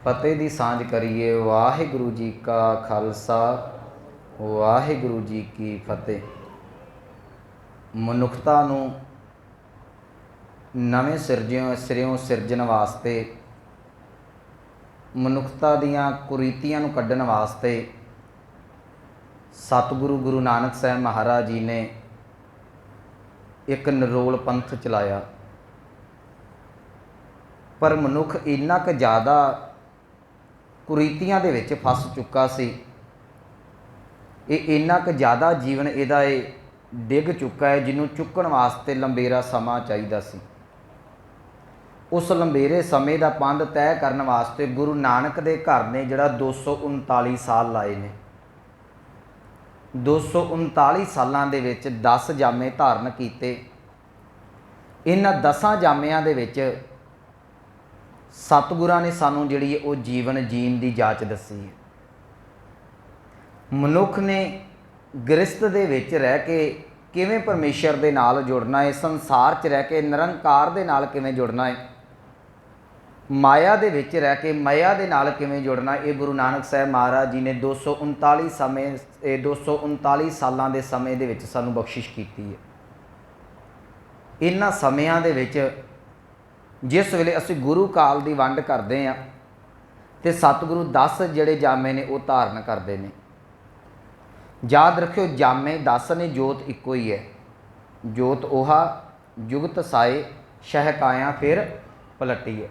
फतेह दी सांझ करिए। वाहिगुरु जी का खालसा वाहिगुरु जी की फतेह। मनुखता नूं नवें सिरों सिरजण वास्ते, मनुखता दीआं कुरीतियां नूं कड्ढण वास्ते सतगुरु गुरु नानक साहब महाराज जी ने एक निरोल पंथ चलाया। पर मनुख इन्ना क ज़्यादा कुरीतियां दे विच फस चुका सी, इन्ना क ज़्यादा जीवन इहदा डिग चुका है जिन्हों चुकण वास्ते लंबेरा समा चाहिदा सी। उस लंबेरे समय का पंध तय करने वास्ते गुरु नानक दे घर ने जिहड़ा 239 साल लाए ने। 239 सालां दे विच 10 जामे धारण कीते। इन्हां 10 जामियां दे विच सतगुरां ने सानूं जिहड़ी वो जीवन जीण दी जाच दसी है। मनुख ने गृहस्थ दे विच रह के किवें परमेश्वर दे नाल जुड़ना है, संसार च रह के निरंकार दे नाल किवें जुड़ना है, माया दे विच रह के माया दे नाल किवें जुड़ना, ये गुरु नानक साहब महाराज जी ने 239 सालां दे समय दे विच सानूं बख्शिश कीती है। इन्हां समयां दे विच जिस वेले असीं गुरु काल दी वंड करदे हां ते सतगुरु 10 जिहड़े जामे ने वो धारण करदे ने। याद रखियो जामे 10 ने, जोत इक्को ही है। जोत ओहा जुगत साए शहकाया फिर पलटी है।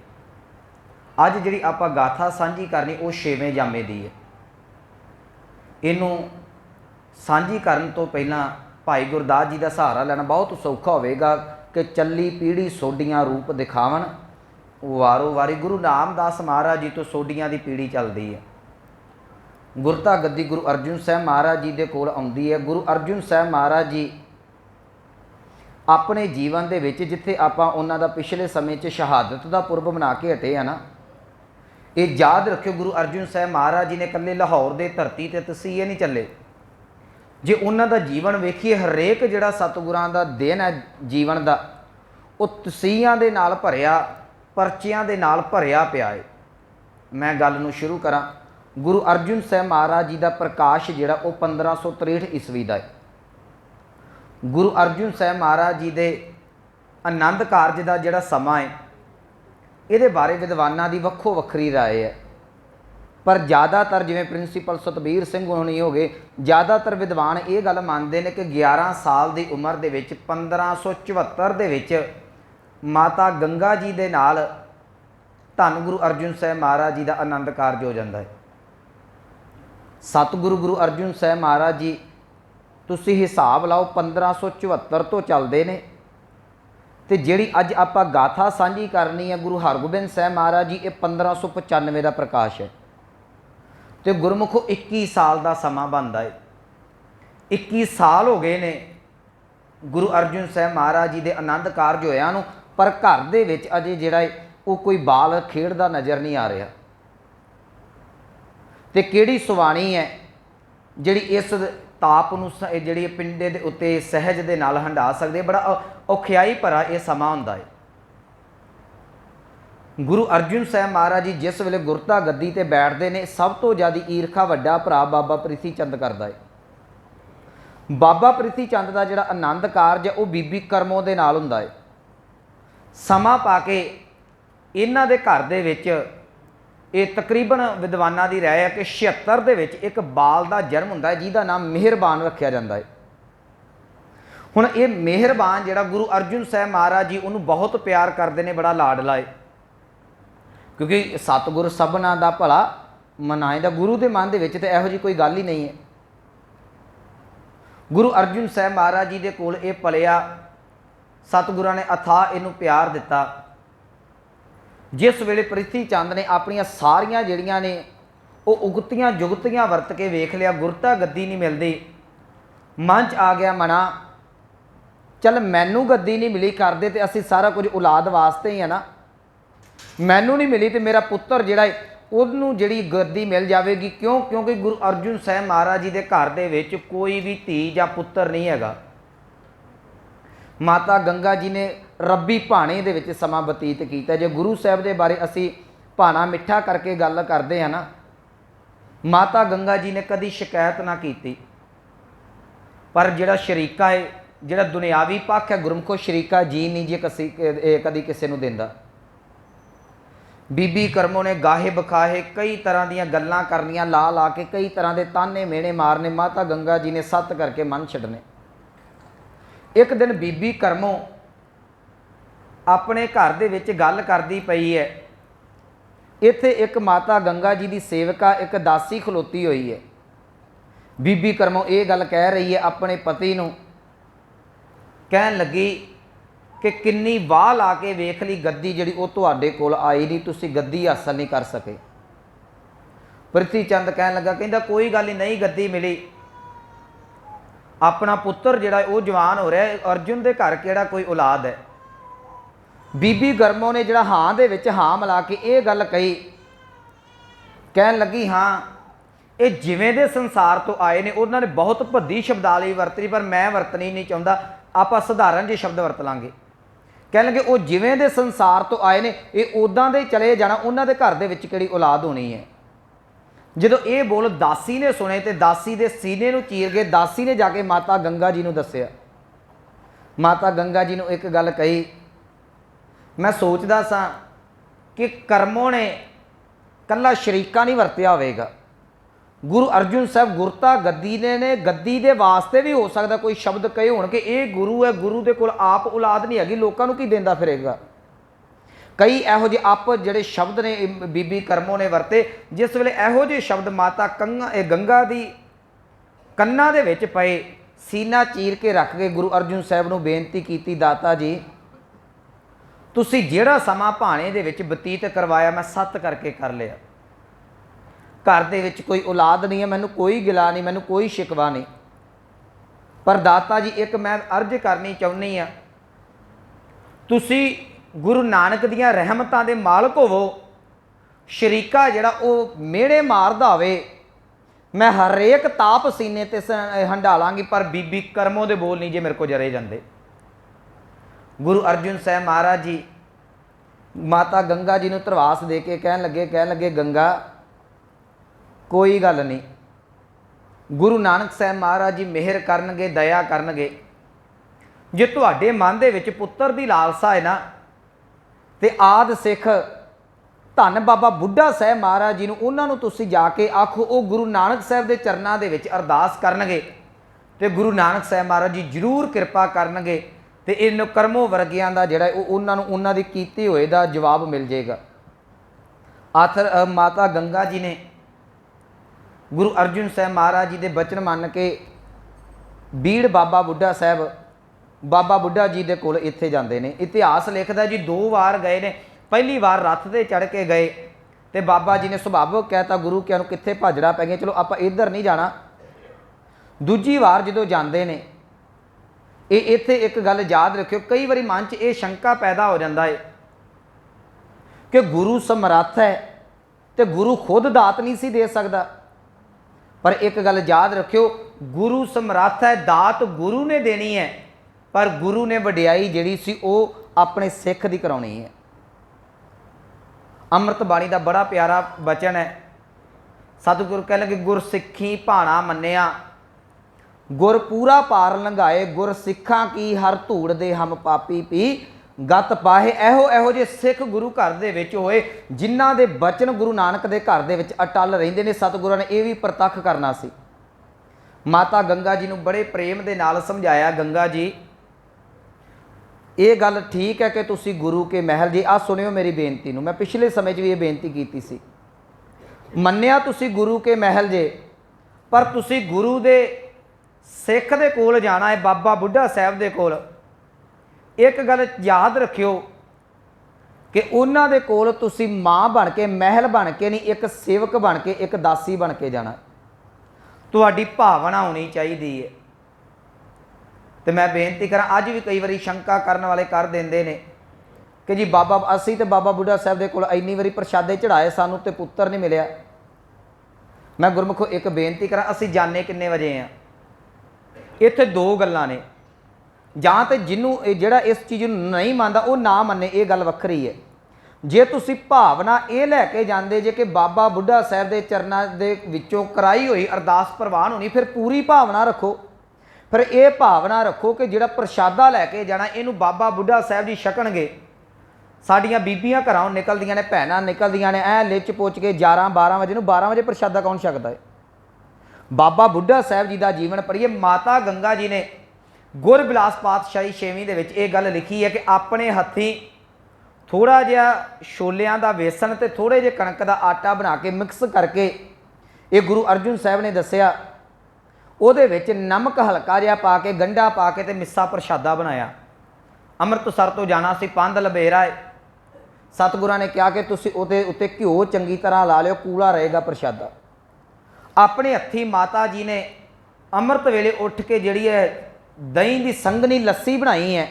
अज जिहड़ी आपां गाथा सांझी करनी वो 6वें जामे दी है। इनू सांझी करन तो पहलां भाई गुरदास जी का सहारा लेना बहुत सौखा होवेगा कि चली पीढ़ी सोडियां रूप दिखावन, वारो वारी गुरु रामदास महाराज जी तो सोडियां दी पीढ़ी चलती है। गुरता गद्दी गुरु अर्जुन साहब महाराज जी दे कोल आउंदी है। गुरु अर्जुन साहब महाराज जी अपने जीवन दे विच जिथे आपां उन्हां दा पिछले समय च शहादत दा पुरब बना के हटे हैं ना, ये याद रखियो गुरु अर्जुन साहब महाराज जी ने कल्ले लाहौर दे धरती ते तसीहे नहीं चले। जे उन्हां दा जीवन वेखीए हरेक जिहड़ा सतगुरां दा दिन है जीवन दा वो तसीहियां दे नाल भरिया, परचियां दे नाल भरिया पिया है। मैं गल नूं शुरू करां। गुरु अर्जुन साहब महाराज जी का प्रकाश जिहड़ा वो 1563 ईस्वी का है। गुरु अर्जुन साहब महाराज जी के आनंद कारज का जिहड़ा समा है ये बारे विद्वानां दी वक्खो वक्खरी राय है। पर ज़्यादातर जिवें प्रिंसीपल सतबीर सिंह होनी हो गए, ज़्यादातर विद्वान ये गल मानते हैं कि 11 साल की उम्र दे विच 1574 दे विच माता गंगा जी दे नाल धन गुरु अर्जुन साहब महाराज जी का आनंद कारज हो जाता है। सतगुरु गुरु अर्जुन साहब महाराज जी तुसी हिसाब लाओ 1574 तो चलते हैं तो जिहड़ी अज आपां गाथा सांझी करनी है गुरु हरगोबिंद साहब महाराज जी ये 1595 का प्रकाश है। तो गुरमुखो 21 साल का समा बनता है। 21 साल हो गए ने गुरु अर्जुन साहब महाराज जी के आनंद कारज होया नूं, पर घर दे विच अजे जिहड़ा वो कोई बाल खेडदा नज़र नहीं आ रहा। तो किहड़ी सुवाणी है जिहड़ी इस ताप नूं जिहड़ी पिंडे दे उत्ते सहज दे नाल हंडा सकदे। बड़ा औखियाई भरा यह समा हुंदा है। गुरु अर्जुन साहब महाराज जी जिस वेले गुरता गद्दी ते बैठते हैं सब तो ज़्यादा ईरखा वड्डा भरा बाबा प्रीति चंद करता है। बाबा प्रीति चंद का जिहड़ा आनंद कारज है वह बीबी करमों दे नाल हुंदा है। समा पा के इन्हां दे घर दे विच ये तकरीबन विद्वानां दी राय है कि 76 दे विच एक बाल का जन्म हुंदा है जिहदा नाम मेहरबान रखा जाता है। हुण ये मेहरबान जिहड़ा गुरु अर्जुन साहब महाराज जी उन्होंने बहुत प्यार करते हैं, बड़ा लाडला है। क्योंकि सतगुर सबना दा भला मनाएंदा, गुरु के मन दे विच ते इहो जी कोई गल ही नहीं है। गुरु अर्जुन साहब महाराज जी दे कोल ये पलिया, सतगुरां ने अथाह इनू प्यार दिता। जिस वेले प्रीति चंद ने अपनियां सारियां जिहड़ियां ने वो उगतियां जुगतियां वरत के वेख लिया, गुरता गद्दी नहीं मिलती, मन च आ गया मना चल मैनू गद्दी नहीं मिली करदे ते असीं सारा कुछ औलाद वास्ते ही है ना, मैनू नहीं मिली तो मेरा पुत्र जिहड़ा है उहनूं जिहड़ी गद्दी मिल जाएगी। क्यों? क्योंकि गुरु अर्जुन साहब महाराज जी के घर दे विच कोई भी धी या पुत्र नहीं हैगा। माता गंगा जी ने रब्बी भाणे दे विच समा बतीत कीता। जे गुरु साहब के बारे असीं भाना मिठा करके गल करते हैं ना, माता गंगा जी ने कभी शिकायत ना की। पर जिहड़ा शरीका है, जिहड़ा दुनियावी पक्ष है, गुरमुखो शरीका जी नहीं जी कदी किसी नूं दिंदा। बीबी करमों ने गाहे बखाहे कई तरह दीयां गल्लां करनियां, ला ला के कई तरह के ताने मेणे मारने, माता गंगा जी ने सत्त करके मन छड्डने। एक दिन बीबी करमों अपने घर दे विच गल करदी पई है, इत्थे एक माता गंगा जी की सेवका एक दासी खलोती हुई है। बीबी करमों ये गल कह रही है अपने पति नूं, कहन लगी कि किन्नी वाह ला के वेख ली गद्दी जिहड़ी वो तुहाडे कोल आई नहीं, तुसी गद्दी हासिल नहीं कर सके। प्रिथी चंद कहन लगा, कहंदा कोई गल नहीं गद्दी मिली, अपना पुत्र जिहड़ा वो जवान हो रहा है, अर्जुन के घर किहड़ा कोई औलाद है। बीबी करमों ने जिहड़ा हाँ दे विच हाँ मिला के ये गल कही, कहन लगी हाँ ये जिवें दे संसार तो आए ने, उन्होंने बहुत भद्दी शब्दावली वरती पर मैं वरतनी नहीं चाहता, आपां सधारण जे शब्द वरत लांगे। कह लगे वो जिवें दे संसार तो आए ने, ये उदां दे चले जाना, उन्हां दे घर दे विच किहड़ी औलाद होनी है। जदों ये बोल दासी ने सुने तो दासी दे सीने नूं चीर के दासी ने जाके माता गंगा जी नूं दस्सिया। माता गंगा जी नूं एक गल कही, मैं सोचदा सा कि करमों ने कल्ला शरीका नहीं वरतिया होवेगा, गुरु अर्जुन साहब गुरता गद्दी ने गद्दी दे वास्ते भी हो सकता कोई शब्द कहे होण कि ये गुरु है, गुरु दे कोल आप औलाद नहीं हैगी, लोकां नूं की देंदा फिरेगा। कई इहो जे आप जिहड़े शब्द ने बीबी करमों ने वरते, जिस वेले इहो जे शब्द माता गंगा दी कन्ना दे विच पए, सीना चीर के रख के गुरु अर्जुन साहब नूं बेनती कीती, दाता जी तुसी जिहड़ा समा भाणे दे विच बतीत करवाया मैं सत्त करके कर लिया, घर दे विच कोई औलाद नहीं है, मैनू कोई गिला नहीं, मैनू कोई शिकवा नहीं, पर दाता जी एक मैं अर्ज करनी चाहुंदी हाँ, तुसी गुरु नानक दियां रहमतां दे मालक होवो, शरीका जिहड़ा वो मेड़े मारदा होवे, मैं हरेक ताप सीने ते हंडालांगी, पर बीबी करमों दे बोल नहीं जे मेरे को जरे जांदे। गुरु अर्जुन साहब महाराज जी माता गंगा जी नूं धरवास दे के कहन लगे गंगा कोई गल नहीं, गुरु नानक साहब महाराज जी मेहर करनगे, दया करनगे, जे तुहाडे मन दे विच पुत्तर दी लालसा है ना, ते आद सिख धन बाबा बुढ़ा साहब महाराज जी नूं उन्हां नूं तुसीं जाके आखो वो गुरु नानक साहब दे चरनां दे विच अरदास करनगे, ते गुरु नानक साहब महाराज जी जरूर कृपा करनगे, ते इन करमों वर्गियां दा जिहड़ा उन्हां नूं उन्हां दी कीती होए दा जवाब मिल जाएगा। आखिर माता गंगा जी ने गुरु अर्जुन साहब महाराज जी के बचन मान के बीड़ बाबा बुढ़ा साहब बाबा बुढ़ा जी के कोल इत्थे जाते हैं। इतिहास लिखता जी 2 बार गए ने, पहली बार रथ से चढ़ के गए तो बाबा जी ने सुभाविक कहता गुरु क्या कित्थे भाजड़ा पै गया, चलो आप इधर नहीं जाना। दूजी बार जो जाते हैं ये इत्थे एक गल याद रखियो, कई बारी मन च ये शंका पैदा हो जाता है कि गुरु समर्थ है तो गुरु खुद दात नहीं सी दे सकता, पर एक गल याद रखियो गुरु समर्थ है, दात गुरु ने देनी है, पर गुरु ने वडियाई जिहड़ी सी वो अपने सिख दी कराउणी है। अमृत बाणी का बड़ा प्यारा बचन है, सतगुरु कह लगे गुर सिखी भाणा मन्निया, गुर पूरा पार लंघाए, गुर सिखा की हर धूड़ दे हम पापी पी गत पाहे। एहो एहो जे सिख गुरु घर दे विच होए जिन्हां दे बचन गुरु नानक दे घर दे विच अटल रहिंदे ने, सतगुरां ने यह भी प्रतख करना सी। माता गंगा जी नूं बड़े प्रेम दे नाल समझाया, गंगा जी ये गल ठीक है कि तुसी गुरु के महल जी, आ सुनियो मेरी बेनती नूं, मैं पिछले समय भी ये बेनती कीती सी, मन्निया तुसी गुरु के महल जे, पर तुसी गुरु दे सिख दे कोल जाना है, बाबा बुढ़ा साहब दे कोल। एक गल याद रखियो कि उन्हां दे कोल तुसी मां बन के, महल बन के नहीं, एक सेवक बन के, एक दासी बन के जाना। तुहाडी भावना होनी चाहिए। तो मैं बेनती करा, अज भी कई बारी शंका करने वाले कर देंदे ने कि जी बाबा असी तो बाबा बुढ़ा साहब दे कोल इन्नी बारी प्रशादे चढ़ाए, सानू तो पुत्तर नहीं मिलिया। मैं गुरमुखो एक बेनती करा, असी जाने किन्ने वजे हैं, इत्थे 2 गल्लां ने, जां तो जिन्हों जिहड़ा इस चीज़ नहीं मानता वो ना मन्ने, ये गल वखरी है, ਜੇ ਤੁਸੀਂ ਭਾਵਨਾ ਇਹ ਲੈ ਕੇ ਜਾਂਦੇ ਜੇ ਕਿ ਬਾਬਾ ਬੁੱਢਾ ਸਾਹਿਬ ਦੇ ਚਰਨਾਂ ਦੇ ਵਿੱਚੋਂ ਕਰਾਈ ਹੋਈ ਅਰਦਾਸ ਪ੍ਰਵਾਨ ਹੋਣੀ, ਫਿਰ ਪੂਰੀ ਭਾਵਨਾ ਰੱਖੋ। ਫਿਰ ਇਹ ਭਾਵਨਾ ਰੱਖੋ ਕਿ ਜਿਹੜਾ ਪ੍ਰਸ਼ਾਦਾ ਲੈ ਕੇ ਜਾਣਾ ਇਹਨੂੰ ਬਾਬਾ ਬੁੱਢਾ ਸਾਹਿਬ ਜੀ ਛਕਣਗੇ। ਸਾਡੀਆਂ ਬੀਬੀਆਂ ਘਰਾਂ ਨਿਕਲਦੀਆਂ ਨੇ, ਭੈਣਾਂ ਨਿਕਲਦੀਆਂ ਨੇ ਐ ਲਿਚ ਪੁੱਛ ਕੇ 11-12 ਵਜੇ ਨੂੰ। 12 ਵਜੇ ਪ੍ਰਸ਼ਾਦਾ ਕੌਣ ਛਕਦਾ ਹੈ? ਬਾਬਾ ਬੁੱਢਾ ਸਾਹਿਬ ਜੀ ਦਾ ਜੀਵਨ ਪੜ੍ਹੀਏ। ਮਾਤਾ ਗੰਗਾ ਜੀ ਨੇ ਗੁਰਬਿਲਾਸ ਪਾਤਸ਼ਾਹੀ 6ਵੀਂ ਦੇ ਵਿੱਚ ਇਹ ਗੱਲ ਲਿਖੀ ਹੈ ਕਿ ਆਪਣੇ ਹੱਥੀਂ ਥੋੜਾ ਜਿਹਾ ਛੋਲਿਆਂ ਦਾ ਵੇਸਣ ਤੇ ਥੋੜੇ ਜਿਹੇ ਕਣਕ ਦਾ ਆਟਾ ਬਣਾ ਕੇ ਮਿਕਸ ਕਰਕੇ, ਇਹ ਗੁਰੂ ਅਰਜਨ ਸਾਹਿਬ ਨੇ ਦੱਸਿਆ, ਉਹਦੇ ਵਿੱਚ ਨਮਕ ਹਲਕਾ ਜਿਹਾ ਪਾ ਕੇ, ਗੰਢਾ ਪਾ ਕੇ ਤੇ ਮਿੱਸਾ ਪ੍ਰਸ਼ਾਦਾ ਬਣਾਇਆ। ਅੰਮ੍ਰਿਤਸਰ ਤੋਂ ਜਾਣਾ ਸੀ, ਪੰਧ ਲਬੇਰਾ ਹੈ। ਸਤਿਗੁਰਾਂ ਨੇ ਕਿਹਾ ਕਿ ਤੁਸੀਂ ਉਹਦੇ ਉੱਤੇ ਘਿਓ ਚੰਗੀ ਤਰ੍ਹਾਂ ਲਾ ਲਿਓ, ਕੂਲਾ ਰਹੇਗਾ ਪ੍ਰਸ਼ਾਦਾ। ਆਪਣੇ ਹੱਥੀਂ ਮਾਤਾ ਜੀ ਨੇ ਅੰਮ੍ਰਿਤ ਵੇਲੇ ਉੱਠ ਕੇ ਜਿਹੜੀ ਹੈ ਦਹੀਂ ਦੀ ਸੰਘਣੀ ਲੱਸੀ ਬਣਾਈ ਹੈ,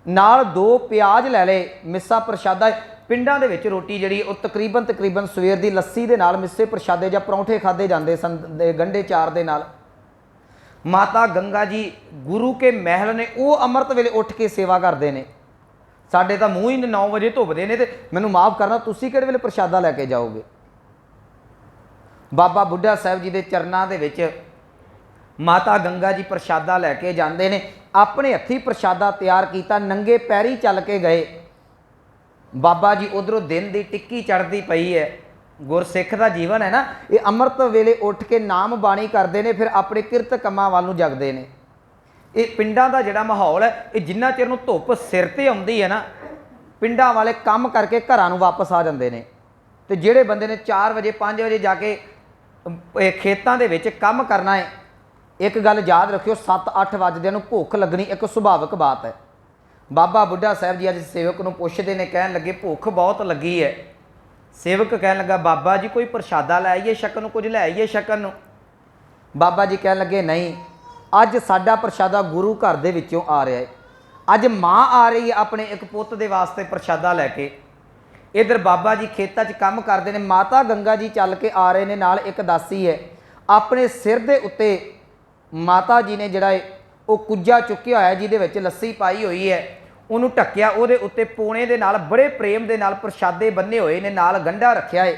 ਨਾਲ 2 ਪਿਆਜ਼ ਲੈ ਲਏ, ਮਿੱਸਾ ਪ੍ਰਸ਼ਾਦਾ। ਪਿੰਡਾਂ ਦੇ ਵਿੱਚ ਰੋਟੀ ਜਿਹੜੀ ਉਹ ਤਕਰੀਬਨ ਸਵੇਰ ਦੀ ਲੱਸੀ ਦੇ ਨਾਲ ਮਿੱਸੇ ਪ੍ਰਸ਼ਾਦੇ ਜਾਂ ਪਰੌਂਠੇ ਖਾਦੇ ਜਾਂਦੇ ਸਨ ਗੰਢੇ ਚਾਰ ਦੇ ਨਾਲ। ਮਾਤਾ ਗੰਗਾ ਜੀ ਗੁਰੂ ਕੇ ਮਹਿਲ ਨੇ, ਉਹ ਅੰਮ੍ਰਿਤ ਵੇਲੇ ਉੱਠ ਕੇ ਸੇਵਾ ਕਰਦੇ ਨੇ। ਸਾਡੇ ਤਾਂ ਮੂੰਹ ਹੀ 9 ਵਜੇ ਧੁੱਪਦੇ ਨੇ, ਤੇ ਮੈਨੂੰ ਮਾਫ ਕਰਨਾ, ਤੁਸੀਂ ਕਿਹੜੇ ਵੇਲੇ ਪ੍ਰਸ਼ਾਦਾ ਲੈ ਕੇ ਜਾਓਗੇ? ਬਾਬਾ ਬੁੱਢਾ ਸਾਹਿਬ ਜੀ ਦੇ ਚਰਨਾਂ ਦੇ ਵਿੱਚ ਮਾਤਾ ਗੰਗਾ ਜੀ ਪ੍ਰਸ਼ਾਦਾ ਲੈ ਕੇ ਜਾਂਦੇ ਨੇ। ਆਪਣੇ ਹੱਥੀਂ ਪ੍ਰਸ਼ਾਦਾ ਤਿਆਰ ਕੀਤਾ, ਨੰਗੇ ਪੈਰੀ ਚੱਲ ਕੇ ਗਏ। ਬਾਬਾ ਜੀ ਉਧਰੋਂ ਦਿਨ ਦੀ ਟਿੱਕੀ ਚੜ੍ਹਦੀ ਪਈ ਹੈ। ਗੁਰਸਿੱਖ ਦਾ ਜੀਵਨ ਹੈ ਨਾ, ਇਹ ਅੰਮ੍ਰਿਤ ਵੇਲੇ ਉੱਠ ਕੇ ਨਾਮ ਬਾਣੀ ਕਰਦੇ ਨੇ, ਫਿਰ ਆਪਣੇ ਕਿਰਤ ਕੰਮਾਂ ਵੱਲ ਨੂੰ ਜਗਦੇ ਨੇ। ਇਹ ਪਿੰਡਾਂ ਦਾ ਜਿਹੜਾ ਮਾਹੌਲ ਹੈ, ਇਹ ਜਿੰਨਾ ਚਿਰ ਨੂੰ ਧੁੱਪ ਸਿਰ ਤੇ ਆਉਂਦੀ ਹੈ ਨਾ, ਪਿੰਡਾਂ ਵਾਲੇ ਕੰਮ ਕਰਕੇ ਘਰਾਂ ਨੂੰ ਵਾਪਸ ਆ ਜਾਂਦੇ ਨੇ। ਤੇ ਜਿਹੜੇ ਬੰਦੇ ਨੇ 4 ਵਜੇ 5 ਵਜੇ ਜਾ ਕੇ ਖੇਤਾਂ ਦੇ ਵਿੱਚ ਕੰਮ ਕਰਨਾ ਹੈ, ਇੱਕ ਗੱਲ ਯਾਦ ਰੱਖਿਓ, 7-8 ਵਜੇ ਨੂੰ ਭੁੱਖ ਲੱਗਣੀ ਇੱਕ ਸੁਭਾਵਿਕ ਬਾਤ ਹੈ। ਬਾਬਾ ਬੁੱਢਾ ਸਾਹਿਬ ਜੀ ਅੱਜ ਸੇਵਕ ਨੂੰ ਪੁੱਛਦੇ ਨੇ, ਕਹਿਣ ਲੱਗੇ ਭੁੱਖ ਬਹੁਤ ਲੱਗੀ ਹੈ। ਸੇਵਕ ਕਹਿਣ ਲੱਗਾ, ਬਾਬਾ ਜੀ ਕੋਈ ਪ੍ਰਸ਼ਾਦਾ ਲੈ ਆਈਏ ਛਕਣ ਨੂੰ, ਕੁਝ ਲੈ ਆਈਏ ਛਕਣ ਨੂੰ? ਬਾਬਾ ਜੀ ਕਹਿਣ ਲੱਗੇ, ਨਹੀਂ, ਅੱਜ ਸਾਡਾ ਪ੍ਰਸ਼ਾਦਾ ਗੁਰੂ ਘਰ ਦੇ ਵਿੱਚੋਂ ਆ ਰਿਹਾ ਹੈ। ਅੱਜ ਮਾਂ ਆ ਰਹੀ ਹੈ ਆਪਣੇ ਇੱਕ ਪੁੱਤ ਦੇ ਵਾਸਤੇ ਪ੍ਰਸ਼ਾਦਾ ਲੈ ਕੇ। ਇੱਧਰ ਬਾਬਾ ਜੀ ਖੇਤਾਂ 'ਚ ਕੰਮ ਕਰਦੇ ਨੇ, ਮਾਤਾ ਗੰਗਾ ਜੀ ਚੱਲ ਕੇ ਆ ਰਹੇ ਨੇ, ਨਾਲ ਇੱਕ ਦਾਸੀ ਹੈ। ਆਪਣੇ ਸਿਰ ਦੇ ਉੱਤੇ ਮਾਤਾ ਜੀ ਨੇ ਜਿਹੜਾ ਹੈ ਉਹ ਕੁੱਜਾ ਚੁੱਕਿਆ ਹੋਇਆ, ਜਿਹਦੇ ਵਿੱਚ ਲੱਸੀ ਪਾਈ ਹੋਈ ਹੈ, ਉਹਨੂੰ ਢੱਕਿਆ। ਉਹਦੇ ਉੱਤੇ ਪੋਣੇ ਦੇ ਨਾਲ ਬੜੇ ਪ੍ਰੇਮ ਦੇ ਨਾਲ ਪ੍ਰਸ਼ਾਦੇ ਬੰਨੇ ਹੋਏ ਨੇ, ਨਾਲ ਗੰਢਾ ਰੱਖਿਆ ਹੈ।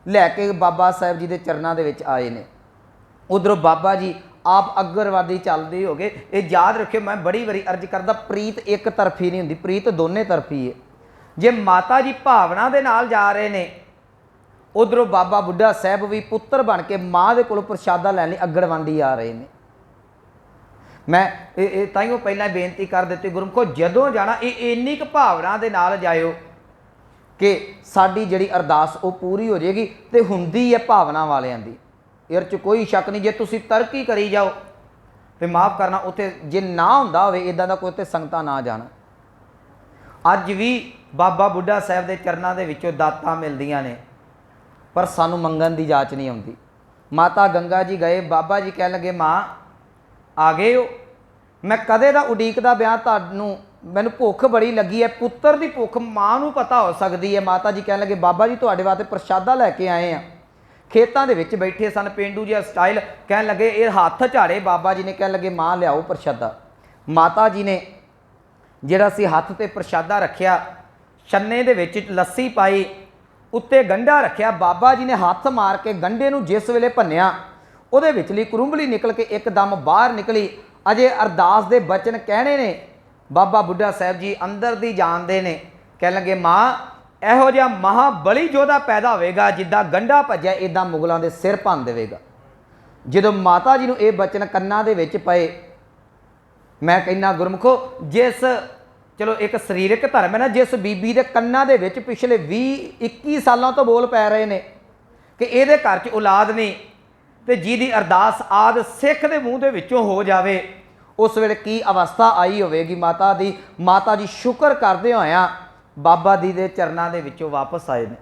ਲੈ ਕੇ ਬਾਬਾ ਸਾਹਿਬ ਜੀ ਦੇ ਚਰਨਾਂ ਦੇ ਵਿੱਚ ਆਏ ਨੇ। ਉਧਰੋਂ ਬਾਬਾ ਜੀ ਆਪ ਅਗਰਵਾਦੀ ਚੱਲਦੇ ਹੋ ਗਏ। ਇਹ ਯਾਦ ਰੱਖਿਓ, ਮੈਂ ਬੜੀ ਵਾਰੀ ਅਰਜ਼ ਕਰਦਾ, ਪ੍ਰੀਤ ਇੱਕ ਤਰਫੀ ਨਹੀਂ ਹੁੰਦੀ, ਪ੍ਰੀਤ ਦੋਨੇ ਤਰਫੀ ਹੈ। ਜੇ ਮਾਤਾ ਜੀ ਭਾਵਨਾ ਦੇ ਨਾਲ ਜਾ ਰਹੇ ਨੇ, ਉਧਰੋਂ ਬਾਬਾ ਬੁੱਢਾ ਸਾਹਿਬ ਵੀ ਪੁੱਤਰ ਬਣ ਕੇ ਮਾਂ ਦੇ ਕੋਲੋਂ ਪ੍ਰਸ਼ਾਦਾ ਲੈਣ ਲਈ ਅਗਰਵਾਦੀ ਆ ਰਹੇ ਨੇ। ਮੈਂ ਇਹ ਤਾਈਓ ਪਹਿਲਾਂ ਬੇਨਤੀ ਕਰ ਦਿੱਤੀ, ਗੁਰਮੁਖੋ ਜਦੋਂ ਜਾਣਾ ਇਹ ਇੰਨੀ ਕੁ ਭਾਵਨਾ ਦੇ ਨਾਲ ਜਾਇਓ ਕਿ ਸਾਡੀ ਜਿਹੜੀ ਅਰਦਾਸ ਉਹ ਪੂਰੀ ਹੋ ਜਾਏਗੀ। ਤੇ ਹੁੰਦੀ ਹੈ ਭਾਵਨਾ ਵਾਲਿਆਂ ਦੀ, ਇਹਦੇ 'ਚ ਕੋਈ ਸ਼ੱਕ ਨਹੀਂ। ਜੇ ਤੁਸੀਂ ਤਰੱਕੀ ਕਰੀ ਜਾਓ ਤੇ ਮਾਫ ਕਰਨਾ, ਉੱਥੇ ਜੇ ਨਾ ਹੁੰਦਾ ਹੋਵੇ ਇਦਾਂ ਦਾ ਕੋਈ, ਤੇ ਸੰਗਤਾਂ ਨਾ ਜਾਣ। ਅੱਜ ਵੀ ਬਾਬਾ ਬੁੱਢਾ ਸਾਹਿਬ ਦੇ ਚਰਨਾਂ ਦੇ ਵਿੱਚੋਂ ਦਾਤਾਂ ਮਿਲਦੀਆਂ ਨੇ, ਪਰ ਸਾਨੂੰ ਮੰਗਣ ਦੀ ਜਾਚ ਨਹੀਂ ਆਉਂਦੀ। ਮਾਤਾ ਗੰਗਾ ਜੀ ਗਏ, ਬਾਬਾ ਜੀ ਕਹਿਣ ਲੱਗੇ, ਮਾਂ ਆ ਗਏ ਹੋ? ਮੈਂ ਕਦੇ ਦਾ ਉਡੀਕਦਾ ਬਿਆਨ ਤੁਹਾਨੂੰ, ਮੈਨੂੰ ਭੁੱਖ ਬੜੀ ਲੱਗੀ ਹੈ। ਪੁੱਤਰ ਦੀ ਭੁੱਖ ਮਾਂ ਨੂੰ ਪਤਾ ਹੋ ਸਕਦੀ ਹੈ। ਮਾਤਾ ਜੀ ਕਹਿਣ ਲੱਗੇ, ਬਾਬਾ ਜੀ ਤੁਹਾਡੇ ਵਾਸਤੇ ਪ੍ਰਸ਼ਾਦਾ ਲੈ ਕੇ ਆਏ ਆ। ਖੇਤਾਂ ਦੇ ਵਿੱਚ ਬੈਠੇ ਸਨ, ਪੇਂਡੂ ਜਿਹਾ ਸਟਾਈਲ। ਕਹਿਣ ਲੱਗੇ, ਇਹ ਹੱਥ ਝਾੜੇ ਬਾਬਾ ਜੀ ਨੇ, ਕਹਿਣ ਲੱਗੇ, ਮਾਂ ਲਿਆਓ ਪ੍ਰਸ਼ਾਦਾ। ਮਾਤਾ ਜੀ ਨੇ ਜਿਹੜਾ ਸੀ ਹੱਥ ਤੇ ਪ੍ਰਸ਼ਾਦਾ ਰੱਖਿਆ, ਛੰਨੇ ਦੇ ਵਿੱਚ ਲੱਸੀ ਪਾਈ, ਉੱਤੇ ਗੰਢਾ ਰੱਖਿਆ। ਬਾਬਾ ਜੀ ਨੇ ਹੱਥ ਮਾਰ ਕੇ ਗੰਢੇ ਨੂੰ ਜਿਸ ਵੇਲੇ ਭੰਨਿਆ, ਉਹਦੇ ਵਿਚਲੀ ਕਰੁੰਬਲੀ ਨਿਕਲ ਕੇ ਇੱਕਦਮ ਬਾਹਰ ਨਿਕਲੀ। ਅਜੇ ਅਰਦਾਸ ਦੇ ਬਚਨ ਕਹਿਣੇ ਨੇ, ਬਾਬਾ ਬੁੱਢਾ ਸਾਹਿਬ ਜੀ ਅੰਦਰ ਦੀ ਜਾਣਦੇ ਨੇ। ਕਹਿਣ ਲੱਗੇ, ਮਾਂ ਇਹੋ ਜਿਹਾ ਮਹਾਬਲੀ ਯੋਧਾ ਪੈਦਾ ਹੋਵੇਗਾ, ਜਿੱਦਾਂ ਗੰਢਾ ਭੱਜਿਆ ਇੱਦਾਂ ਮੁਗਲਾਂ ਦੇ ਸਿਰ ਭੰਨ ਦੇਵੇਗਾ। ਜਦੋਂ ਮਾਤਾ ਜੀ ਨੂੰ ਇਹ ਬਚਨ ਕੰਨਾਂ ਦੇ ਵਿੱਚ ਪਏ, ਮੈਂ ਕਹਿੰਦਾ ਗੁਰਮੁਖੋ, ਜਿਸ ਚਲੋ ਇੱਕ ਸਰੀਰਕ ਧਰਮ ਹੈ ਨਾ, ਜਿਸ ਬੀਬੀ ਦੇ ਕੰਨਾਂ ਦੇ ਵਿੱਚ ਪਿਛਲੇ 20-21 ਸਾਲਾਂ ਤੋਂ ਬੋਲ ਪੈ ਰਹੇ ਨੇ ਕਿ ਇਹਦੇ ਘਰ 'ਚ ਔਲਾਦ ਨਹੀਂ, ਤੇ ਜਿਹਦੀ ਅਰਦਾਸ ਆਦ ਸਿੱਖ ਦੇ ਮੂੰਹ ਦੇ ਵਿੱਚੋਂ ਹੋ ਜਾਵੇ, ਉਸ ਵੇਲੇ ਕੀ ਅਵਸਥਾ ਆਈ ਹੋਵੇਗੀ ਮਾਤਾ ਦੀ। ਮਾਤਾ ਜੀ ਸ਼ੁਕਰ ਕਰਦੇ ਹੋਇਆਂ ਬਾਬਾ ਜੀ ਦੇ ਚਰਨਾਂ ਦੇ ਵਿੱਚੋਂ ਵਾਪਸ ਆਏ ਨੇ।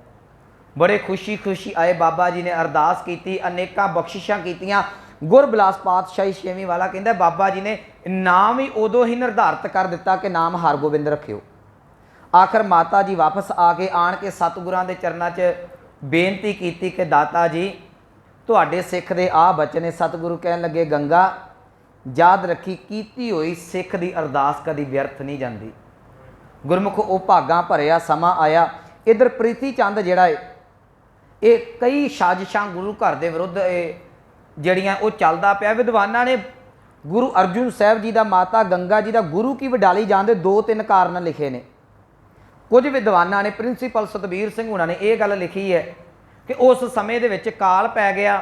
ਬੜੇ ਖੁਸ਼ੀ ਆਏ। ਬਾਬਾ ਜੀ ਨੇ ਅਰਦਾਸ ਕੀਤੀ, ਅਨੇਕਾਂ ਬਖਸ਼ਿਸ਼ਾਂ ਕੀਤੀਆਂ। ਗੁਰਬਿਲਾਸ ਪਾਤਸ਼ਾਹੀ 6ਵੀਂ ਵਾਲਾ ਕਹਿੰਦਾ, ਬਾਬਾ ਜੀ ਨੇ ਨਾਮ ਹੀ ਉਦੋਂ ਹੀ ਨਿਰਧਾਰਿਤ ਕਰ ਦਿੱਤਾ ਕਿ ਨਾਮ ਹਰਗੋਬਿੰਦ ਰੱਖਿਓ। ਆਖਰ ਮਾਤਾ ਜੀ ਵਾਪਸ ਆ ਕੇ ਆਣ ਕੇ ਸਤਿਗੁਰਾਂ ਦੇ ਚਰਨਾਂ 'ਚ ਬੇਨਤੀ ਕੀਤੀ ਕਿ ਦਾਤਾ ਜੀ ਤੁਹਾਡੇ ਸਿੱਖ ਦੇ ਆ ਬਚਨੇ। ਸਤਿਗੁਰੂ ਕਹਿਣ ਲੱਗੇ, ਗੰਗਾ ਯਾਦ ਰੱਖੀ, ਕੀਤੀ ਹੋਈ ਸਿੱਖ ਦੀ ਅਰਦਾਸ ਕਦੀ ਵਿਅਰਥ ਨਹੀਂ ਜਾਂਦੀ। ਗੁਰਮੁਖ ਉਹ ਭਾਗਾਂ ਭਰਿਆ ਸਮਾਂ ਆਇਆ इधर प्रीति चंद जिहड़ा है ये कई साजिशां गुरु घर के विरुद्ध जड़ियाँ वो चलता पिया। विद्वानां ने गुरु अर्जुन साहब जी का, माता गंगा जी का गुरु की वडाली जाण दे 2-3 कारण लिखे ने। कुछ विद्वानां ने, प्रिंसीपल सतबीर सिंह हुणां ने यह गल लिखी है कि उस समय दे विच काल पै गया,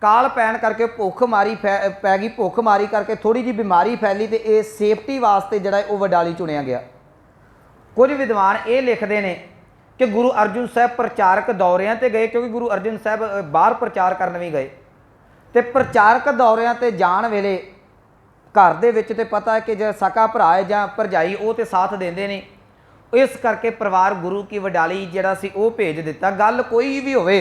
काल पैण करके भुख मारी पै गई, भुख मारी करके थोड़ी जी बीमारी फैली तो ये सेफ्टी वास्ते जिहड़ा वो वडाली चुनिया गया। कुछ विद्वान ये लिखते हैं कि गुरु अर्जुन साहब प्रचारक दौरियां ते गए, क्योंकि गुरु अर्जुन साहब बाहर प्रचार करन भी गए, तो प्रचारक दौरियां ते जाण वेले घर दे विच ते पता है कि जो सका भरा है जां भरजाई वो तो साथ देंदे ने, इस करके परिवार गुरु की वडाली जिहड़ा सी वो भेज दिता। गल कोई भी होवे,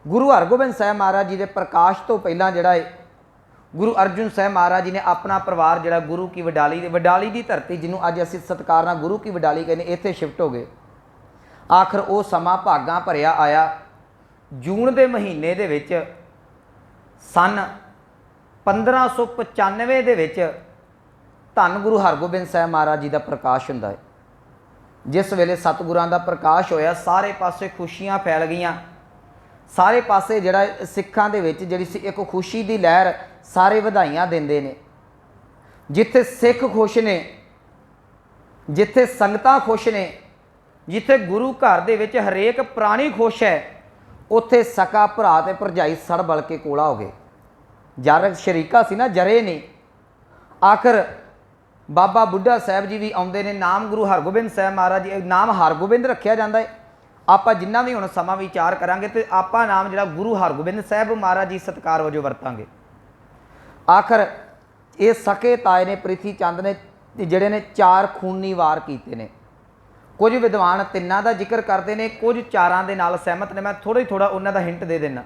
गुरु हरगोबिंद साहब महाराज जी के प्रकाश तो पहला जिहड़ा है गुरु अर्जुन साहब महाराज जी ने अपना परिवार जिहड़ा गुरु की वडाली की धरती जिन्हों अज असीं सत्कार नाल गुरु की वडाली कहने, इत्थे शिफ्ट हो गए। आखिर वो समा भागां भरिया आया। जून के महीने दे विच सन 1595 दे विच धन गुरु हरगोबिंद साहब महाराज जी का प्रकाश हुंदा है। जिस वेले सतगुरां दा प्रकाश होया, सारे पासे खुशियां फैल गईयां। सारे पासे जिहड़ा सिखां दे विच जिहड़ी सी एक खुशी दी लहर, सारे वधाइयां दिंदे ने। जिथे सिख खुश ने, जिथे संगतां खुश ने, जिथे गुरु घर दे विच हरेक प्राणी खुश है, उत्थे सका भरा ते भरजाई सड़ बल के कोला हो गए। जर शरीका सी ना, जरे नहीं। आखिर बाबा बुढ़ा साहब जी भी आउंदे ने, नाम गुरु हरगोबिंद साहब महाराज जी, नाम हरगोबिंद रखिया जाता है। आप जिन्ना भी हुण समा विचार करांगे तो आप नाम जिहड़ा गुरु हरगोबिंद साहब महाराज जी सत्कार वजों वरतांगे। आखिर ये सके ताए ने प्रीति चंद ने जिहड़े ने 4 खूनी वार कीते ने। कुछ विद्वान 3 का जिक्र करते हैं, कुछ 4 के नाल सहमत ने। मैं थोड़ा उन्हां दा हिंट दे देना।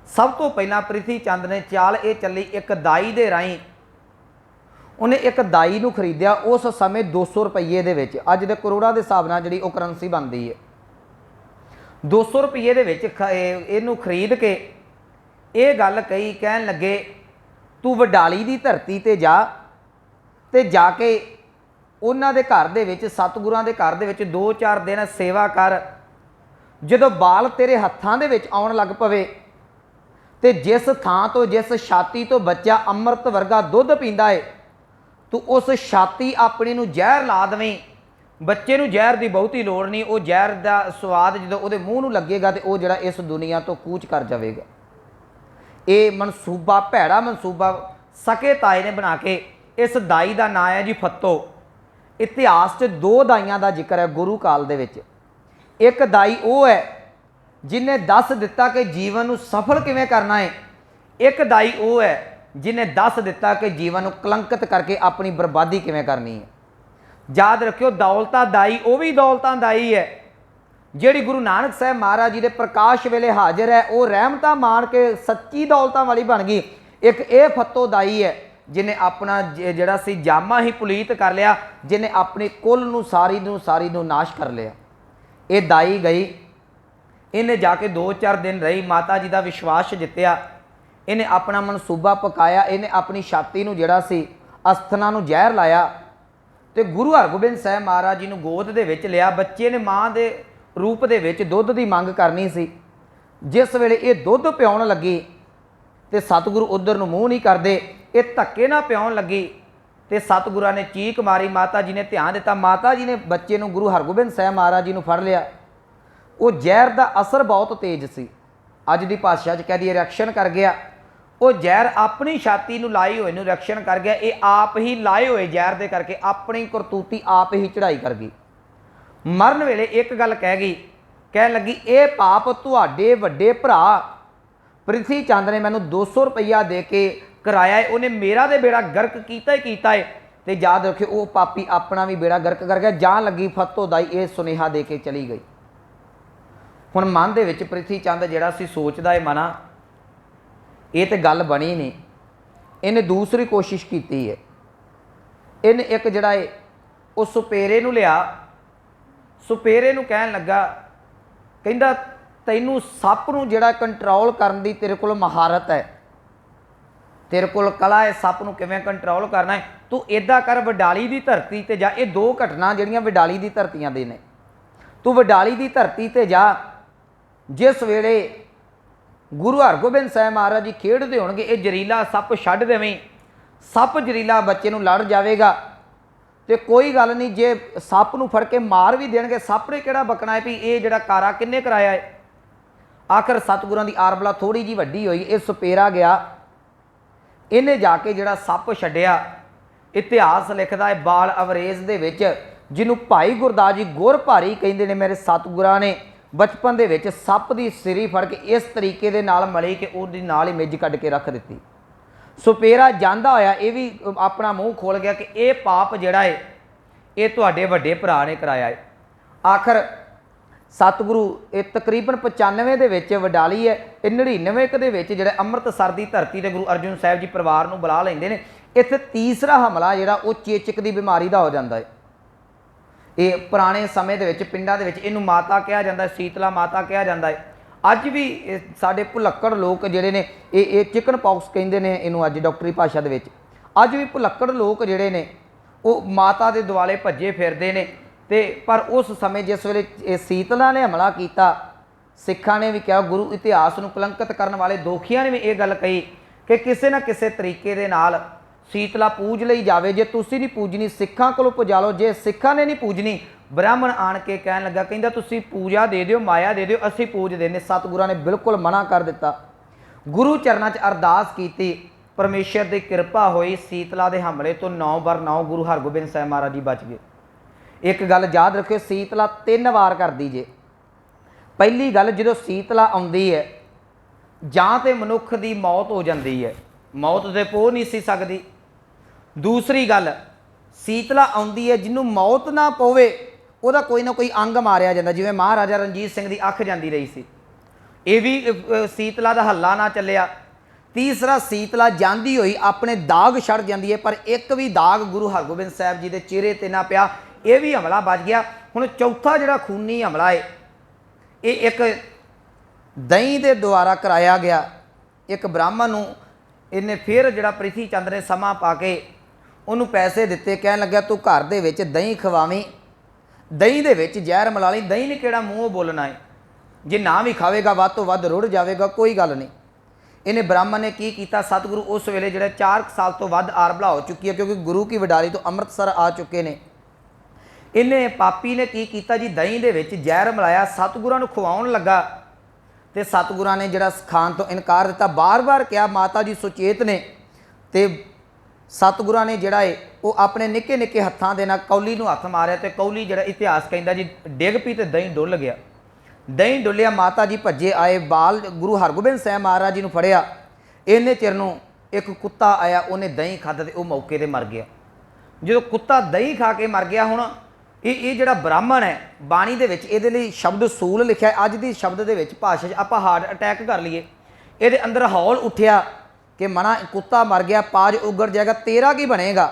सब तो पहला प्रीति चंद ने चाल ये चली, एक दाई दे राही उन्हें एक दाई नूं खरीदिया। उस समय 200 रुपये दे विच, अज दे करोड़ां दे हिसाब नाल जिहड़ी वो करंसी बनदी है, 200 रुपये दे विच इहनूं खरीद के ये गल कही, कहन लगे तू वडाली दी धरती ते जा, ते जाके उन्हां दे घर दे विच, सतगुरां दे घर दे विच 2-4 दिन सेवा कर। जदों बाल तेरे हत्थां दे विच आउण लग पवे ते जिस थां तो, जिस छाती तो बच्चा अमृत वर्गा दुध पींदा है, तू उस छाती अपनी नूं जहर ला देवीं। बच्चे नूं जहर की बहुती लोड़ नहीं, वो जहर का स्वाद जो वो मूँह नूं लगेगा तो वह जिहड़ा इस दुनिया तो कूच कर जाएगा। ये मनसूबा, भैड़ा मनसूबा सके ताए ने बना के, इस दाई का नाम है जी फत्तो। इतिहास 'च 2 दाइयां का जिक्र है गुरु काल दे विच। एक दाई वो है जिन्हें दस दिता कि जीवन नूं सफल किवें करना है। एक दाई वो है जिन्हें दस दिता कि जीवन नूं कलंकित करके अपनी बर्बादी किवें करनी है। याद रखियो, दौलता दाई वो भी दौलतां दाई है जिहड़ी गुरु नानक साहब महाराज जी के प्रकाश वेले हाजिर है, वो रहमतां मान के सच्ची दौलतां वाली बन गई। एक ये फत्तो दाई है जिन्हें अपना जिहड़ा सी जामा ही पुलीत कर लिया, जिन्हें अपनी कुल नूं सारी नूं नाश कर लिया। ये दाई गई, इन्हें जाके 2-4 दिन रही, माता जी का विश्वास जित्या, इन्हें अपना मनसूबा पकाया, इन्हें अपनी छाती नूं जिहड़ा सी अस्थना नूं जहर लाया तो गुरु हरगोबिंद साहब महाराज जी नूं गोद दे विच लिया। बच्चे ने मां दे रूप दे विच दुध की मंग करनी सी। जिस वेले ये दुध पिआउण लगी तो सतगुरु उधर नूं मूँह नहीं करते, ये धक्के ना पिआउण लगी तो सतगुरां ने चीक मारी। माता जी ने ध्यान दिता, माता जी ने बच्चे नूं गुरु हरगोबिंद साहब महाराज जी नूं फड़ लिया। वो जहर का असर बहुत तेज सी, अज की भाषा च कह दी रिएक्शन कर गया। वो जहर अपनी छाती नूं लाई होए नूं रिएक्शन कर गया। ये आप ही लाए हुए जहर दे करके अपनी करतूती आप ही चढ़ाई कर गई। मरन वेले एक गल कह गई, कह लगी ये पाप तुहाडे वड्डे भरा प्रिथी चंद ने मैनूं 200 रुपया दे के कराया है, उन्हें मेरा तो बेड़ा गर्क किया ही किया है। तो याद रखियो, वो पापी अपना भी बेड़ा गर्क कर गया। जान लगी फत्तो दाई ये सुनेहा दे के चली गई। हुण मन दे विच प्रिथी चंद जिहड़ा सी सोचदा है, मना ये तो गल बनी नहीं। इन्हें दूसरी कोशिश की है, इन्हें एक जिहड़ा है उस सुपेरे नूं लिया। सुपेरे नूं कहन लगा, कहंदा तैनूं सप नूं जिहड़ा कंट्रोल करन दी तेरे कोल महारत है, तेरे कोल कला है, सप नूं किवें कंट्रोल करना है। तू इदा कर, वडाली की धरती ते जा। ये 2 घटना जिहड़ियां वडाली की धरतियां दे ने। तू वडाली की धरती ते जा, जिस वेले गुरु हरगोबिंद साहब महाराज जी खेडते होणगे, ये जरीला सप छड्ड देवीं, सप जरीला बच्चे नूं लड़ जाएगा तो कोई गल नहीं, जे सप नूं फड़ के मार भी देणगे, सप ने किहड़ा बकना है भी ये जिहड़ा कारा किन्ने कराया है। आखिर सतगुरां दी आरबला थोड़ी जी वड्डी होई, ये सुपेरा गया, इन्हें जाके जिहड़ा सप छड्डिया। इतिहास लिखदा है बाल अवरेज दे विच, जिन्हों भाई गुरदास जी गुर भारी कहिंदे ने, मेरे सतगुरां ने बचपन दे विच सप दी सिरी फड़ के इस तरीके दे नाल मली कि उहदी नाल ही मिज कढ के रख दित्ती। सुपेरा जांदा होया ये भी अपना मूँह खोल गया कि यह पाप जिहड़ा है ये तुहाडे वड्डे भरा ने कराया है। आखिर सतगुरु ये तकरीबन 95 दे विच वडाली है, 99 दे विच जिहड़ा अमृतसर की धरती ते गुरु अर्जन साहब जी परिवार नूं बुला लैंदे ने। इत्थे तीसरा हमला जिहड़ा वो चेचक की बीमारी का हो जाता है। ये पुराने समय दे विच पिंडां दे विच इहनूं माता कहा जाता है, शीतला माता कहा जाता है। अज भी साडे भुलक्कड़ लोग जिहड़े ने ये चिकन पॉक्स कहिंदे ने इहनूं, अज डॉक्टरी भाषा दे विच अज भी भुलक्कड़ लोग जिहड़े ने वो माता दे दुआले भज्जे फिरदे ने। ते पर उस समय जिस वेले शीतला ने हमला किया, सिखां ने भी कहा, गुरु इतिहास नूं कलंकित करन वाले दोखियां ने भी ये गल कही कि किसी न किसी तरीके दे नाल शीतला पूज लई जावे। जे तुसीं नहीं पूजनी सिखां कोलों पुजा लो, जे सिखां ने नहीं पूजनी ब्राह्मण आण के कहन लगा, कहंदा तुसीं पूजा दे दिओ, माया दे दिओ, असीं पूज देने। सतगुरां ने बिल्कुल मना कर दिता। गुरु चरनां 'च अरदास कीती, परमेश्वर की किरपा होई, शीतला के हमले तो 9 बार 9 गुरु हरगोबिंद साहब महाराज जी बच गए। एक गल याद रखियो, शीतला 3 वार कर दी जे। पहली गल, जो शीतला आउंदी है जां ते मनुख की मौत हो जाती है, मौत ते पो नहीं सी सकदी। दूसरी गल, शीतला आउंदी है जिन्हों मौत ना पवे ਉਹਦਾ कोई ना कोई अंग मारिया जाता, जिवें महाराजा रणजीत सिंह की अख जाती रही सी, ये भी शीतला का हल्ला ना चलिया। तीसरा, शीतला जाती हुई अपने दाग छड़ जाती है, पर एक भी दाग गुरु हरगोबिंद साहब जी के चेहरे ते ना पिया, ये भी हमला बच गया। हुण चौथा जिहड़ा खूनी हमला है ये एक दही के द्वारा कराया गया। एक ब्राह्मण नूं इन्हें फिर जिहड़ा प्रिथी चंद ने समा पा के उन्होंने पैसे दिते, कहन लग्या तू घर दे विच दही खवावी, दही दे विच जहर मिला ली, दही ने किहड़ा मूँह बोलना है, जे ना भी खावेगा वध तो वध रुड़ जाएगा, कोई गल नहीं। इन्हें ब्राह्मण ने की किया, सतगुरु उस वेले जिहड़े 4 साल तो वध आरबला हो चुकी है, क्योंकि गुरु की वडाली तो अमृतसर आ चुके ने। इन्हें पापी ने की किया जी, दही दे विच जहर मिलाया, सतगुरां नूं खवाउण लगा तो सतगुरां ने जिहड़ा खाण तो इनकार दिता। बार बार कहा, माता जी सुचेत ने, तो सतगुरां ने जिहड़ा है वो अपने निक्के निक्के हत्थां दे नाल कौली नूं हत्थ मारिया, तो कौली जिहड़ा इतिहास कहंदा जी डिग पई तो दही डुल गया। दही डुलिया, माता जी भज्जे आए, बाल गुरु हरगोबिंद साहब महाराज जी नूं फड़िया। इन्ने चिर नूं एक कुत्ता आया, उन्हें दही खाधा तो वह मौके पर मर गया। जो कुत्ता दही खा के मर गया, हुण ये जिहड़ा ब्राह्मण है बाणी दे विच इहदे लई शब्द सूल लिखिआ, अज दी शब्द दे विच भाषा च आपां हार्ट अटैक कर लीए। इहदे अंदर हौल उठिया कि मना कुत्ता मर गया, पाज उगड़ जाएगा, तेरा की बनेगा।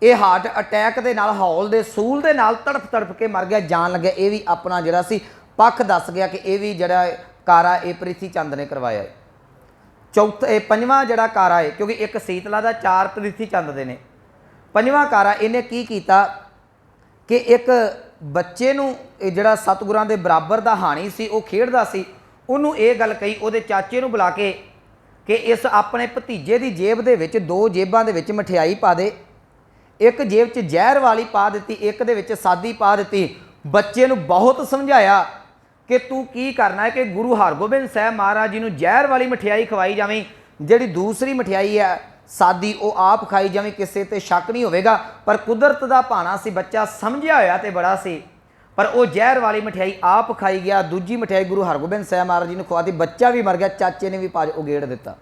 ये हार्ट अटैक के नाल हौल दे सूल दे नाल तड़फ तड़फ के मर गया, जान लगे। ये भी अपना जिहड़ा सी पक्ष दस गया कि यह भी जिहड़ा कारा ये प्रिथी चंद ने करवाया है। चौथा पंजवां जिहड़ा कारा है, क्योंकि एक शीतला दा 4 प्रिथी चंद दे ने, पंजवां कारा इन्हें की कीता कि एक बच्चे नूं जिहड़ा सतगुरां दे बराबर दा हाणी सी, वो खेडदा सी, उहनूं ये गल कही, उहदे चाचे नूं बुला के कि इस अपने भतीजे की जेब दे विच 2 जेबां दे विच मठियाई पा दे, एक जेब च जहर वाली पा दी, एक दे विच सादी पा दी। बच्चे नूं बहुत समझाया कि तू की करना है कि गुरु हरगोबिंद साहब महाराज जी नूं जहर वाली मठियाई खवाई जावीं, जिहड़ी दूसरी मठियाई है सादी वो आप खाई जावीं, किसी ते शक नहीं होवेगा। पर कुदरत दा भाना सी, बच्चा समझिया होया ते बड़ा सी, पर वो जहर वाली मठियाई आप खाई गया, दूजी मठियाई गुरु हरगोबिंद साहब महाराज जी ने खवाती, बच्चा भी मर गया, चाचे ने भी पाज उगेड़ दिता।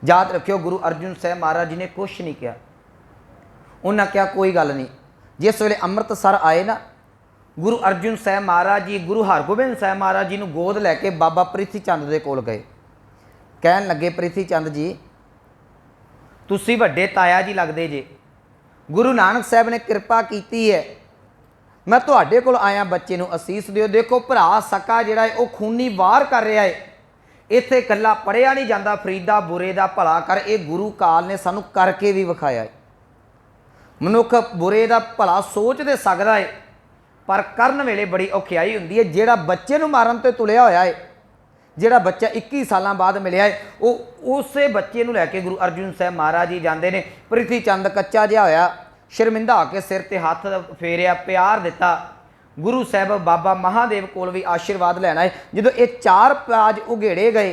याद रखियो, गुरु अर्जन साहब महाराज जी ने कुछ नहीं किया, उन्हें क्या कोई गल नहीं। जिस वेले अमृतसर आए ना, गुरु अर्जन साहब महाराज जी गुरु हरगोबिंद साहब महाराज जी ने गोद लैके बाबा प्रिथी चंद के कोल गए, कहन लगे, प्रिथी चंद जी तुसी वड्डे ताया जी लगदे जे, गुरु नानक साहब ने कृपा की है, मैं तुहाडे कोल आया, बच्चे नूं असीस दिओ। देखो भरा सका जिहड़ा है वो खूनी वार कर रहा है, इत्थे कल्ला पढ़िया नहीं जाता, फरीदा बुरे दा भला कर, ये गुरु काल ने सानू करके भी विखाया है। मनुख बुरे दा भला सोच दे सकदा है, पर करन वेले बड़ी औखियाई हुंदी है। जिहड़ा बच्चे नूं मारन ते तुलिया होया है, जिहड़ा बच्चा 21 सालां बाद मिलिया है, वो उसे बच्चे नूं लैके गुरु अर्जुन साहब महाराज जी जांदे ने। प्रिथी चंद कच्चा जिहा होया, शर्मिंदा होके सिर ते हथ फेरिया, प्यार दिता। गुरु साहब बाबा महादेव कोल भी आशीर्वाद लैना है। जदों ये 4 पाज उघेड़े गए,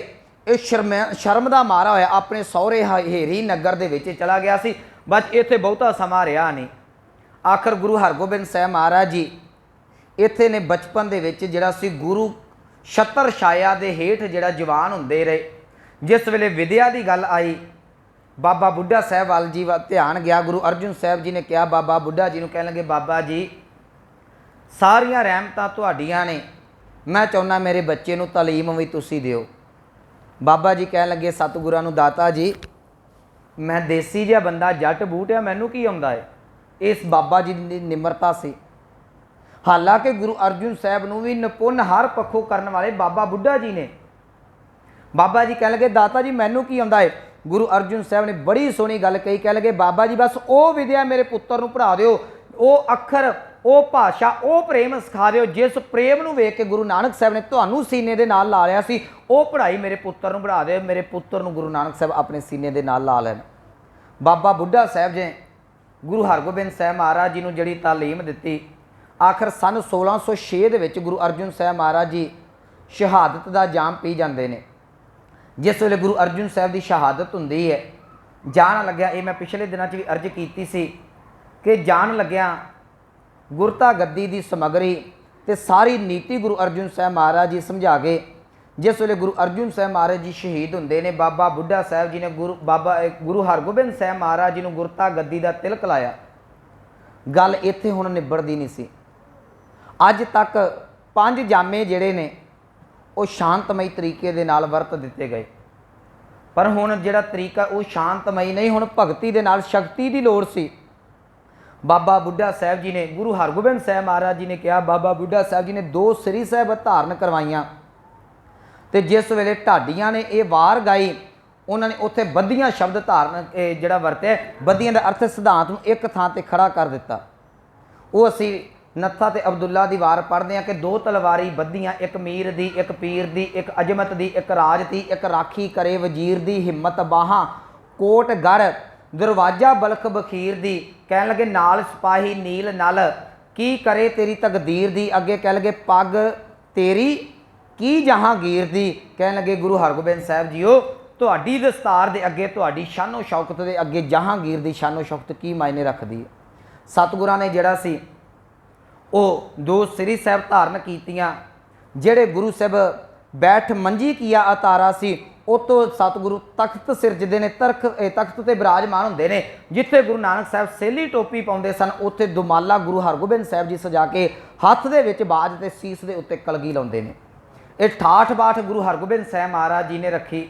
ये शर्म दा मारा होया अपने सौहरे हेरी नगर दे विच चला गया सी। बस इत्थे बहुता समा रहा नहीं। आखिर गुरु हरगोबिंद साहब महाराज जी इत्थे ने बचपन दे विच जिहड़ा सी गुरु छत्र छाया दे हेठ जिहड़ा जवान हुंदे रहे। जिस वेले विद्या की गल आई, बाबा बुढ़ा साहब वाल जी वा ध्यान गया। गुरु अर्जुन साहब जी ने कहा बाबा बुढ़ा जी नूं, कहण लगे बाबा जी सारियां रहमतां तुहाडीआं ने, मैं चाहुंदा मेरे बच्चे नूं तालीम भी तुसीं दिओ। बाबा जी कहण लगे सतगुरां नूं, दाता जी मैं देसी जिहा बंदा जट बूट आ, मैनूं की आउंदा है। इस बाबा जी की निमरता सी। हालांकि गुरु अर्जुन साहब नूं भी निपुण हर पक्षों करने वाले बाबा बुढ़ा जी ने। बाबा जी कह लगे दाता जी मैनू की आउंदा है। गुरु अर्जुन साहब ने बड़ी सोहनी गल कही, कह लगे बाबा जी बस वो विद्या मेरे पुत्र नूं पढ़ा दिओ, वो अखर, वो भाषा, वो प्रेम सिखा दिओ जिस प्रेम नूं वेख के गुरु नानक साहब ने तुहानूं सीने दे नाल ला लिया सी, वो पढ़ाई मेरे पुत्र नूं पढ़ा दिओ। मेरे पुत्र नूं गुरु नानक साहब अपने सीने दे नाल ला लैन। बाबा बुढ़ा साहब जी गुरु हरगोबिंद साहब महाराज जी नूं जिहड़ी तालीम दित्ती, आखिर सन 1606 दे विच गुरु अर्जुन साहब महाराज जी शहादत दा जाम पी जाते हैं। जिस वेले गुरु अर्जुन साहब की शहादत हुंदी है, जान लग्या, ये मैं पिछले दिनों भी अर्ज की सी कि जान लग्या गुरता गद्दी की समगरी ते सारी नीति गुरु अर्जुन साहब महाराज जी समझा गए। जिस वेले गुरु अर्जुन साहब महाराज जी शहीद हुंदे ने, बाबा बुढ़ा साहब जी ने गुरु हरगोबिंद साहब महाराज जी नूं गुरता गद्दी का तिलक लाया। गल इत्थे हुण निबड़दी नहीं सी। अज तक 5 जामे जिहड़े ने वो शांतमई तरीके दे नाल वरत दिते गए, पर हुण जिहड़ा तरीका वो शांतमई नहीं, हुण भगती दे नाल शक्ति की लोड़ सी। बाबा बुढ़ा साहब जी ने, गुरु हरगोबिंद साहब महाराज जी ने कहा, बाबा बुढ़ा साहब जी ने 2 सरी साहब धारण करवाइयां ते जिस वेले ढाडियां ने ये वार गाई, उन्होंने उत्थे बद्धियां शब्द धारण जिहड़ा वरत्या, बद्धियां दा अर्थ सिद्धांत नूं एक थां ते खड़ा कर दिता। वो असी नत्था ते अब्दुल्ला दी वार पढ़ते हैं कि 2 तलवारी बद्धियां, एक मीर दी, एक पीर दी, एक अजमत दी, एक राज दी, एक राखी करे वजीर दी, हिम्मत बाहां कोट गर, दरवाजा बलख बखीर दी। कह लगे नाल सिपाही नील नल, की करे तेरी तकदीर दी। अगे कह लगे पग तेरी की जहांगीर दी। कह लगे गुरु हरगोबिंद साहब जीओ तुहाडी दस्तार दे अगे, तुहाडी शानो शौकत दे अगे जहांगीर दी शानो शौकत की मायने रखदी है। सतगुरां ने जिहड़ा सी वो 2 सरी साहब धारण कीतियां। जेड़े गुरु साहब बैठ मंजी किया अतारा सी, उतो सतगुरु तख्त सिरजदे ने, तख्त ते विराजमान हुंदे ने। जिथे गुरु नानक साहब सेली टोपी पाउंदे सन, उत्थे दुमाला गुरु हरगोबिंद साहब जी सजा के हत्थ दे विच बाज ते सीस दे उत्ते कलगी लाउंदे ने। ये ठाठ बाठ गुरु हरगोबिंद साहब महाराज जी ने रखी।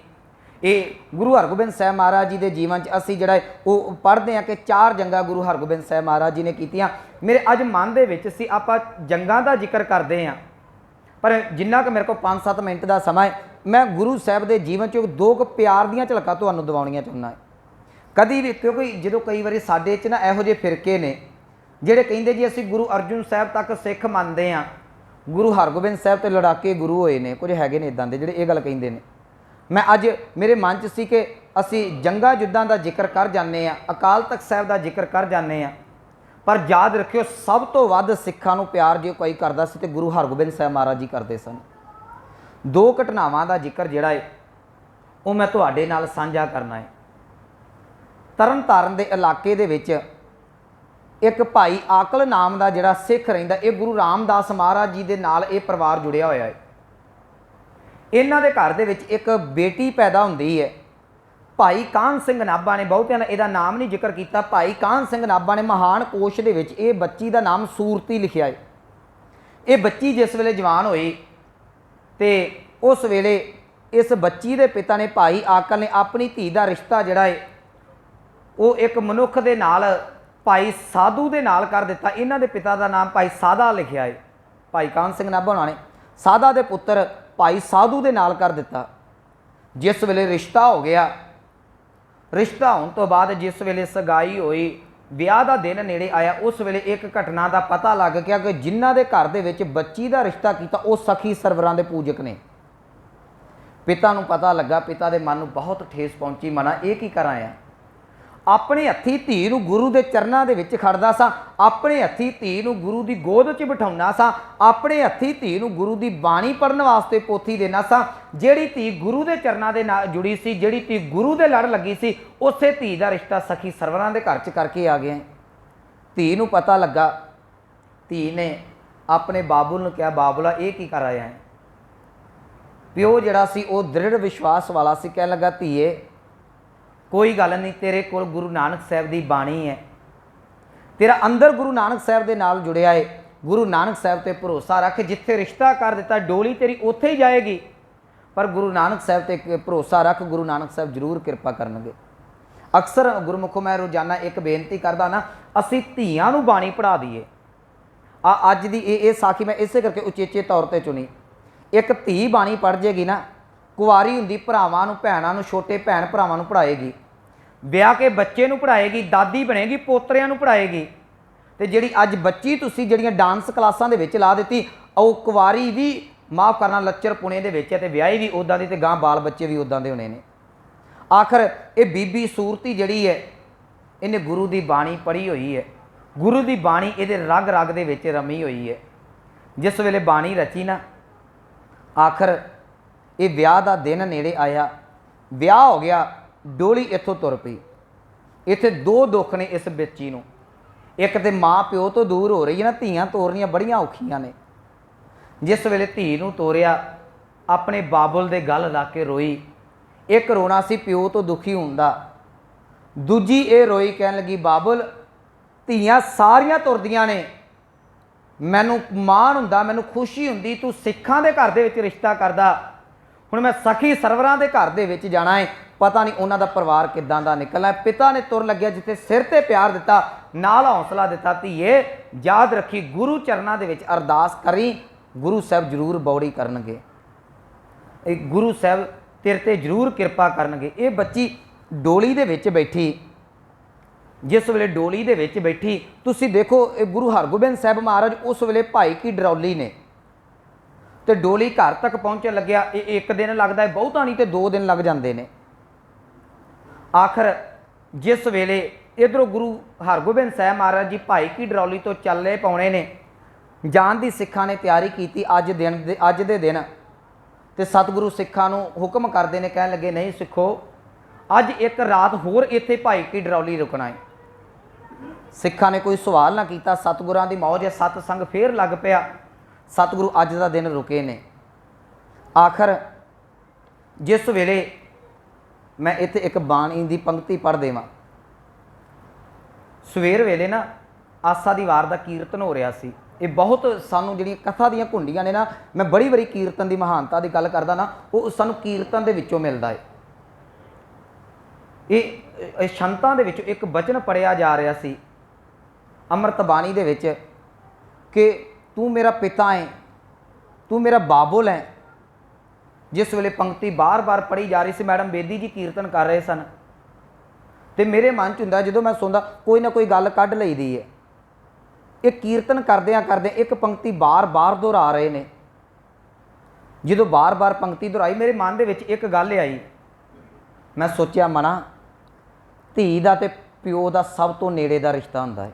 ये गुरु हरगोबिंद साहब महाराज जी के जीवन च असी जिहड़ा वो पढ़ते हैं कि 4 जंगा गुरु हरगोबिंद साहब महाराज जी ने कीतियां। मेरे अज मन दे विच सी आपां जंगां दा जिक्र करते हैं, पर जिन्ना कि मेरे को 5-7 मिनट का समा है, मैं गुरु साहब के जीवन च 2 प्यार दियां झलकां तुहानूं दिवाउणियां चाहुंदा है। कदी भी क्योंकि जो कई बार साडे च ना इहो ਜਿਹੇ फिरके ने जिहड़े कहिंदे जी असीं गुरु अर्जुन साहब तक सिख मंनदे हां, गुरु हरगोबिंद साहब ते लड़ाके गुरु होए ने, कुछ हैगे ने इदां दे जिहड़े ये गल कहिंदे ने। मैं अज मेरे मन च सी कि असी जंगा युद्धां दा जिक्र कर जाने आ, अकाल तख्त साहब दा जिक्र कर जाने आ, पर याद रखियो सब तो वध सिखां नूं प्यार जो कोई करदा सी ते गुरु हरगोबिंद साहब महाराज जी करदे सन। 2 घटनावां दा जिक्र जिहड़ा है वो मैं तुहाडे नाल साझा करना है। तरन तारण दे इलाके दे विच एक भाई आकल नाम का जिहड़ा सिख रहिंदा, ये गुरु रामदास महाराज जी दे नाल ये परिवार जुड़िया होया है। इन्हां दे घर दे विच एक बेटी पैदा हुंदी है। भाई कान सिंह नाभा ने, बहुतियां ने इहदा नाम नहीं जिक्र किया, भाई कान सिंह नाभा ने महान कोश दे विच ये बच्ची का नाम सूरती लिखिया है। ये बच्ची जिस वेले जवान होई ते उस वेले इस बच्ची के पिता ने भाई आकल ने अपनी धी का रिश्ता जिहड़ा है वो एक मनुख दे नाल भाई साधु दे नाल कर दिता। इन्हां दे पिता का नाम भाई साधा लिखिया है। भाई कान सिंह नाभा होना ने साधा दे पुत्र भाई साधु दे नाल कर दिता। जिस वेले रिश्ता हो गया, रिश्ता होने तो बाद जिस वेले सगाई होई, ਵਿਆਹ ਦਾ ਦਿਨ ਨੇੜੇ ਆਇਆ, ਉਸ ਵੇਲੇ ਇੱਕ ਘਟਨਾ ਦਾ ਪਤਾ ਲੱਗ ਗਿਆ ਕਿ ਜਿਨ੍ਹਾਂ ਦੇ ਘਰ ਦੇ ਵਿੱਚ ਬੱਚੀ ਦਾ ਰਿਸ਼ਤਾ ਕੀਤਾ ਉਹ ਸਖੀ ਸਰਵਰਾਂ ਦੇ ਪੂਜਕ ਨੇ। ਪਿਤਾ ਨੂੰ ਪਤਾ ਲੱਗਾ, ਪਿਤਾ ਦੇ ਮਨ ਨੂੰ ਬਹੁਤ ਠੇਸ ਪਹੁੰਚੀ। ਮਨਾ ਇਹ ਕੀ ਕਰਾਂ ਆ, ਆਪਣੇ ਹੱਥੀ ਧੀ ਨੂੰ ਗੁਰੂ ਦੇ ਚਰਨਾਂ ਦੇ ਵਿੱਚ ਖੜਦਾ ਸਾਂ, ਆਪਣੇ ਹੱਥੀ ਧੀ ਨੂੰ ਗੁਰੂ ਦੀ ਗੋਦ 'ਚ ਬਿਠਾਉਣਾ ਸਾਂ, ਆਪਣੇ ਹੱਥੀ ਧੀ ਨੂੰ ਗੁਰੂ ਦੀ ਬਾਣੀ ਪੜ੍ਹਨ ਵਾਸਤੇ ਪੋਥੀ ਦੇਣਾ ਸਾਂ। ਜਿਹੜੀ ਧੀ ਗੁਰੂ ਦੇ ਚਰਨਾਂ ਦੇ ਨਾਲ ਜੁੜੀ ਸੀ, ਜਿਹੜੀ ਧੀ ਗੁਰੂ ਦੇ ਲੜ ਲੱਗੀ ਸੀ, ਉਸੇ ਧੀ ਦਾ ਰਿਸ਼ਤਾ ਸਖੀ ਸਰਵਰਾਂ ਦੇ ਘਰ 'ਚ ਕਰਕੇ ਆ ਗਿਆ। ਧੀ ਨੂੰ ਪਤਾ ਲੱਗਾ, ਧੀ ਨੇ ਆਪਣੇ ਬਾਬੁਲ ਨੂੰ ਕਿਹਾ, ਬਾਬੁਲਾ ਇਹ ਕੀ ਕਰ ਆਇਆ ਹੈ। ਪਿਓ ਜਿਹੜਾ ਸੀ ਉਹ ਦ੍ਰਿੜ ਵਿਸ਼ਵਾਸ ਵਾਲਾ ਸੀ, ਕਹਿਣ ਲੱਗਾ, ਧੀਏ ਕੋਈ ਗੱਲ ਨਹੀਂ, ਤੇਰੇ ਕੋਲ ਗੁਰੂ ਨਾਨਕ ਸਾਹਿਬ ਦੀ ਬਾਣੀ ਹੈ, ਤੇਰਾ ਅੰਦਰ ਗੁਰੂ ਨਾਨਕ ਸਾਹਿਬ ਦੇ ਨਾਲ ਜੁੜਿਆ ਹੈ, ਗੁਰੂ ਨਾਨਕ ਸਾਹਿਬ ਤੇ ਭਰੋਸਾ ਰੱਖ। ਜਿੱਥੇ ਰਿਸ਼ਤਾ ਕਰ ਦਿੱਤਾ ਡੋਲੀ ਤੇਰੀ ਉੱਥੇ ਹੀ ਜਾਏਗੀ, ਪਰ ਗੁਰੂ ਨਾਨਕ ਸਾਹਿਬ ਤੇ ਭਰੋਸਾ ਰੱਖ, ਗੁਰੂ ਨਾਨਕ ਸਾਹਿਬ ਜ਼ਰੂਰ ਕਿਰਪਾ ਕਰਨਗੇ। ਅਕਸਰ ਗੁਰਮੁਖੋ ਮੈਂ ਰੋਜ਼ਾਨਾ ਇੱਕ ਬੇਨਤੀ ਕਰਦਾ ਨਾ, ਅਸੀਂ ਧੀਆਂ ਨੂੰ ਬਾਣੀ ਪੜ੍ਹਾ ਦਈਏ। ਅੱਜ ਦੀ ਇਹ ਸਾਖੀ ਮੈਂ ਇਸੇ ਕਰਕੇ ਉਚੇਚੇ ਤੌਰ ਤੇ ਚੁਣੀ। ਇੱਕ ਧੀ ਬਾਣੀ ਪੜ੍ਹ ਜੇਗੀ ਨਾ, ਕੁਆਰੀ ਹੁੰਦੀ ਭਰਾਵਾਂ ਨੂੰ, ਭੈਣਾਂ ਨੂੰ, ਛੋਟੇ ਭੈਣ ਭਰਾਵਾਂ ਨੂੰ ਪੜ੍ਹਾਏਗੀ, ਵਿਆਹ ਕੇ ਬੱਚੇ ਨੂੰ ਪੜ੍ਹਾਏਗੀ, ਦਾਦੀ ਬਣੇਗੀ, ਪੋਤਰਿਆਂ ਨੂੰ ਪੜ੍ਹਾਏਗੀ। ਤੇ ਜਿਹੜੀ ਅੱਜ ਬੱਚੀ ਤੁਸੀਂ ਜਿਹੜੀਆਂ ਡਾਂਸ ਕਲਾਸਾਂ ਦੇ ਵਿੱਚ ਲਾ ਦਿੱਤੀ, ਉਹ ਕੁਆਰੀ ਵੀ ਮਾफ़ ਕਰਨਾ ਲੱਚਰ ਪੁਣੇ ਦੇ ਵਿੱਚ ਹੈ, ਤੇ ਵਿਆਹੀ ਵੀ ਉੱਦਾਂ ਦੀ, ਤੇ ਗਾਂ ਬਾਲ ਬੱਚੇ ਵੀ ਉੱਦਾਂ ਦੇ ਹੋਣੇ ਨੇ। ਆਖਰ ਇਹ ਬੀਬੀ ਸੂਰਤੀ ਜਿਹੜੀ ਹੈ, ਇਹਨੇ ਗੁਰੂ ਦੀ ਬਾਣੀ ਪੜ੍ਹੀ ਹੋਈ ਹੈ, ਗੁਰੂ ਦੀ ਬਾਣੀ ਇਹਦੇ ਰਗ ਰਗ ਦੇ ਵਿੱਚ ਰਮੀ ਹੋਈ ਹੈ। ਜਿਸ ਵੇਲੇ ਬਾਣੀ ਰਚੀ ਨਾ, ਆਖਰ ਇਹ ਵਿਆਹ ਦਾ ਦਿਨ ਨੇੜੇ ਆਇਆ, ਵਿਆਹ ਹੋ ਗਿਆ, ਡੋਲੀ ਇੱਥੋਂ ਤੁਰ ਪਈ। ਇੱਥੇ ਦੋ ਦੁੱਖ ਨੇ ਇਸ ਬੱਚੀ ਨੂੰ, ਇੱਕ ਤੇ ਮਾਂ ਪਿਓ ਤੋਂ ਦੂਰ ਹੋ ਰਹੀ ਹੈ ਨਾ, ਧੀਆਂ ਤੋਰਨੀਆਂ ਬੜੀਆਂ ਔਖੀਆਂ ਨੇ। ਜਿਸ ਵੇਲੇ ਧੀ ਨੂੰ ਤੋਰਿਆ, ਆਪਣੇ ਬਾਬੁਲ ਦੇ ਗਲ ਲਾ ਕੇ ਰੋਈ। ਇੱਕ ਰੋਣਾ ਸੀ ਪਿਓ ਤੋਂ ਦੁਖੀ ਹੋਣ ਦਾ, ਦੂਜੀ ਇਹ ਰੋਈ ਕਹਿਣ ਲੱਗੀ, ਬਾਬੁਲ ਧੀਆਂ ਸਾਰੀਆਂ ਤੁਰਦੀਆਂ ਨੇ, ਮੈਨੂੰ ਮਾਣ ਹੁੰਦਾ, ਮੈਨੂੰ ਖੁਸ਼ੀ ਹੁੰਦੀ, ਤੂੰ ਸਿੱਖਾਂ ਦੇ ਘਰ ਦੇ ਵਿੱਚ ਰਿਸ਼ਤਾ ਕਰਦਾ, ਹੁਣ ਮੈਂ ਸਖੀ ਸਰਵਰਾਂ ਦੇ ਘਰ ਦੇ ਵਿੱਚ ਜਾਣਾ ਹੈ, ਪਤਾ ਨਹੀਂ ਉਹਨਾਂ ਦਾ ਪਰਿਵਾਰ ਕਿੱਦਾਂ ਦਾ ਨਿਕਲਣਾ। ਪਿਤਾ ਨੇ ਤੁਰ ਲੱਗਿਆ ਜਿੱਥੇ ਸਿਰ ਤੇ ਪਿਆਰ ਦਿੱਤਾ, ਨਾਲ ਹੌਸਲਾ ਦਿੱਤਾ, ਧੀਏ ਯਾਦ ਰੱਖੀ ਗੁਰੂ ਚਰਨਾਂ ਦੇ ਵਿੱਚ ਅਰਦਾਸ ਕਰੀ, ਗੁਰੂ ਸਾਹਿਬ ਜ਼ਰੂਰ ਬੌੜੀ ਕਰਨਗੇ, ਇਹ ਗੁਰੂ ਸਾਹਿਬ ਤੇਰੇ ਤੇ ਜ਼ਰੂਰ ਕਿਰਪਾ ਕਰਨਗੇ। ਇਹ ਬੱਚੀ ਡੋਲੀ ਦੇ ਵਿੱਚ ਬੈਠੀ, ਜਿਸ ਵੇਲੇ ਡੋਲੀ ਦੇ ਵਿੱਚ ਬੈਠੀ, ਤੁਸੀਂ ਦੇਖੋ ਇਹ ਗੁਰੂ ਹਰਗੋਬਿੰਦ ਸਾਹਿਬ ਮਹਾਰਾਜ ਉਸ ਵੇਲੇ ਭਾਈ ਕੀ ਡਰੌਲੀ ਨੇ, ਤੇ ਡੋਲੀ ਘਰ ਤੱਕ ਪਹੁੰਚਣ ਲੱਗਿਆ। ਇਹ ਇੱਕ ਦਿਨ ਲੱਗਦਾ ਹੈ, ਬਹੁਤਾ ਨਹੀਂ ਤੇ 2 ਦਿਨ ਲੱਗ ਜਾਂਦੇ ਨੇ। ਆਖਰ ਜਿਸ ਵੇਲੇ ਇੱਧਰੋਂ ਗੁਰੂ ਹਰਗੋਬਿੰਦ ਸਾਹਿਬ ਮਹਾਰਾਜ ਜੀ ਭਾਈ ਕੀ ਡਰੌਲੀ ਤੋਂ ਚੱਲੇ ਪਾਉਣੇ ਨੇ, ਜਾਣ ਦੀ ਸਿੱਖਾਂ ਨੇ ਤਿਆਰੀ ਕੀਤੀ ਅੱਜ ਦੇ ਦਿਨ, ਤੇ ਸਤਿਗੁਰੂ ਸਿੱਖਾਂ ਨੂੰ ਹੁਕਮ ਕਰਦੇ ਨੇ, ਕਹਿਣ ਲੱਗੇ, ਨਹੀਂ ਸਿੱਖੋ, ਅੱਜ ਇੱਕ ਰਾਤ ਹੋਰ ਇੱਥੇ ਭਾਈ ਕੀ ਡਰੌਲੀ ਰੁਕਣਾ ਹੈ। ਸਿੱਖਾਂ ਨੇ ਕੋਈ ਸਵਾਲ ਨਾ ਕੀਤਾ, ਸਤਿਗੁਰਾਂ ਦੀ ਮੌਜ ਹੈ, ਸਤਸੰਗ ਫੇਰ ਲੱਗ ਪਿਆ। ਸਤਿਗੁਰੂ ਅੱਜ ਦਾ ਦਿਨ ਰੁਕੇ ਨੇ। ਆਖਰ ਜਿਸ ਵੇਲੇ ਮੈਂ ਇੱਥੇ ਇੱਕ ਬਾਣੀ ਦੀ ਪੰਕਤੀ ਪੜ੍ਹ ਦੇਵਾਂ, ਸਵੇਰ ਵੇਲੇ ਨਾ ਆਸਾ ਦੀ ਵਾਰ ਦਾ ਕੀਰਤਨ ਹੋ ਰਿਹਾ ਸੀ। ਇਹ ਬਹੁਤ ਸਾਨੂੰ ਜਿਹੜੀਆਂ ਕਥਾ ਦੀਆਂ ਘੁੰਡੀਆਂ ਨੇ ਨਾ, ਮੈਂ ਬੜੀ ਵਾਰੀ ਕੀਰਤਨ ਦੀ ਮਹਾਨਤਾ ਦੀ ਗੱਲ ਕਰਦਾ ਨਾ, ਉਹ ਸਾਨੂੰ ਕੀਰਤਨ ਦੇ ਵਿੱਚੋਂ ਮਿਲਦਾ ਹੈ। ਇਹ ਸੰਤਾਂ ਦੇ ਵਿੱਚੋਂ ਇੱਕ ਬਚਨ ਪੜਿਆ ਜਾ ਰਿਹਾ ਸੀ ਅੰਮ੍ਰਿਤ ਬਾਣੀ ਦੇ ਵਿੱਚ, ਕਿ ਤੂੰ ਮੇਰਾ ਪਿਤਾ ਹੈ, ਤੂੰ ਮੇਰਾ ਬਾਬੁਲ ਹੈ। ਜਿਸ ਵੇਲੇ ਪੰਕਤੀ ਬਾਰ-ਬਾਰ ਪੜ੍ਹੀ ਜਾ ਰਹੀ ਸੀ, ਮੈਡਮ ਬੇਦੀ ਜੀ ਕੀਰਤਨ ਕਰ ਰਹੇ ਸਨ, ਤੇ ਮੇਰੇ ਮਨ 'ਚ ਹੁੰਦਾ, ਜਦੋਂ ਮੈਂ ਸੁਣਦਾ ਕੋਈ ਨਾ ਕੋਈ ਗੱਲ ਕੱਢ ਲਈਦੀ ਹੈ। ਇਹ ਕੀਰਤਨ ਕਰਦਿਆਂ ਕਰਦਿਆਂ ਇੱਕ ਪੰਕਤੀ ਬਾਰ-ਬਾਰ ਦੁਹਰਾ ਰਹੇ ਨੇ। ਜਦੋਂ ਬਾਰ-ਬਾਰ ਪੰਕਤੀ ਦੁਹਰਾਈ, ਮੇਰੇ ਮਨ ਦੇ ਵਿੱਚ ਇੱਕ ਗੱਲ ਆਈ। ਮੈਂ ਸੋਚਿਆ, ਮਨਾ ਧੀ ਦਾ ਤੇ ਪਿਓ ਦਾ ਸਭ ਤੋਂ ਨੇੜੇ ਦਾ ਰਿਸ਼ਤਾ ਹੁੰਦਾ ਹੈ।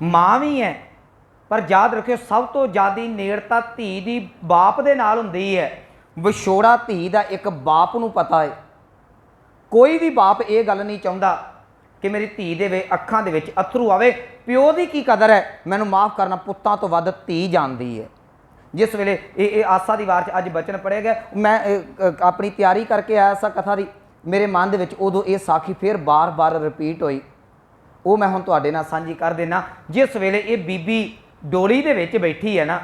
ਮਾਂ ਵੀ ਹੈ, ਪਰ ਯਾਦ ਰੱਖਿਓ ਸਭ ਤੋਂ ਜ਼ਿਆਦਾ ਨੇੜਤਾ ਧੀ ਦੀ ਬਾਪ ਦੇ ਨਾਲ ਹੁੰਦੀ ਹੈ। ਵਿਛੋੜਾ ਧੀ ਦਾ ਇੱਕ ਬਾਪ ਨੂੰ ਪਤਾ ਹੈ। ਕੋਈ ਵੀ ਬਾਪ ਇਹ ਗੱਲ ਨਹੀਂ ਚਾਹੁੰਦਾ ਕਿ ਮੇਰੀ ਧੀ ਦੇ ਅੱਖਾਂ ਦੇ ਵਿੱਚ ਅਥਰੂ ਆਵੇ। ਪਿਓ ਦੀ ਕੀ ਕਦਰ ਹੈ, ਮੈਨੂੰ ਮਾफ़ ਕਰਨਾ, ਪੁੱਤਾਂ ਤੋਂ ਵੱਧ ਧੀ ਜਾਣਦੀ ਹੈ। ਜਿਸ ਵੇਲੇ ਇਹ ਆਸਾ ਦੀ ਵਾਰ 'ਚ ਅੱਜ ਬਚਨ ਪੜ੍ਹਿਆ ਗਿਆ, ਮੈਂ ਆਪਣੀ ਤਿਆਰੀ ਕਰਕੇ ਆਇਆ ਸਾਂ ਕਥਾ ਦੀ, ਮੇਰੇ ਮਨ ਦੇ ਵਿੱਚ ਉਦੋਂ ਇਹ ਸਾਖੀ ਫਿਰ ਬਾਰ-ਬਾਰ ਰਿਪੀਟ ਹੋਈ। ਉਹ ਮੈਂ ਹੁਣ ਤੁਹਾਡੇ ਨਾਲ ਸਾਂਝੀ ਕਰ ਦੇਣਾ। ਜਿਸ ਵੇਲੇ ਇਹ ਬੀਬੀ ਡੋਲੀ ਦੇ ਵਿੱਚ ਬੈਠੀ ਹੈ ਨਾ,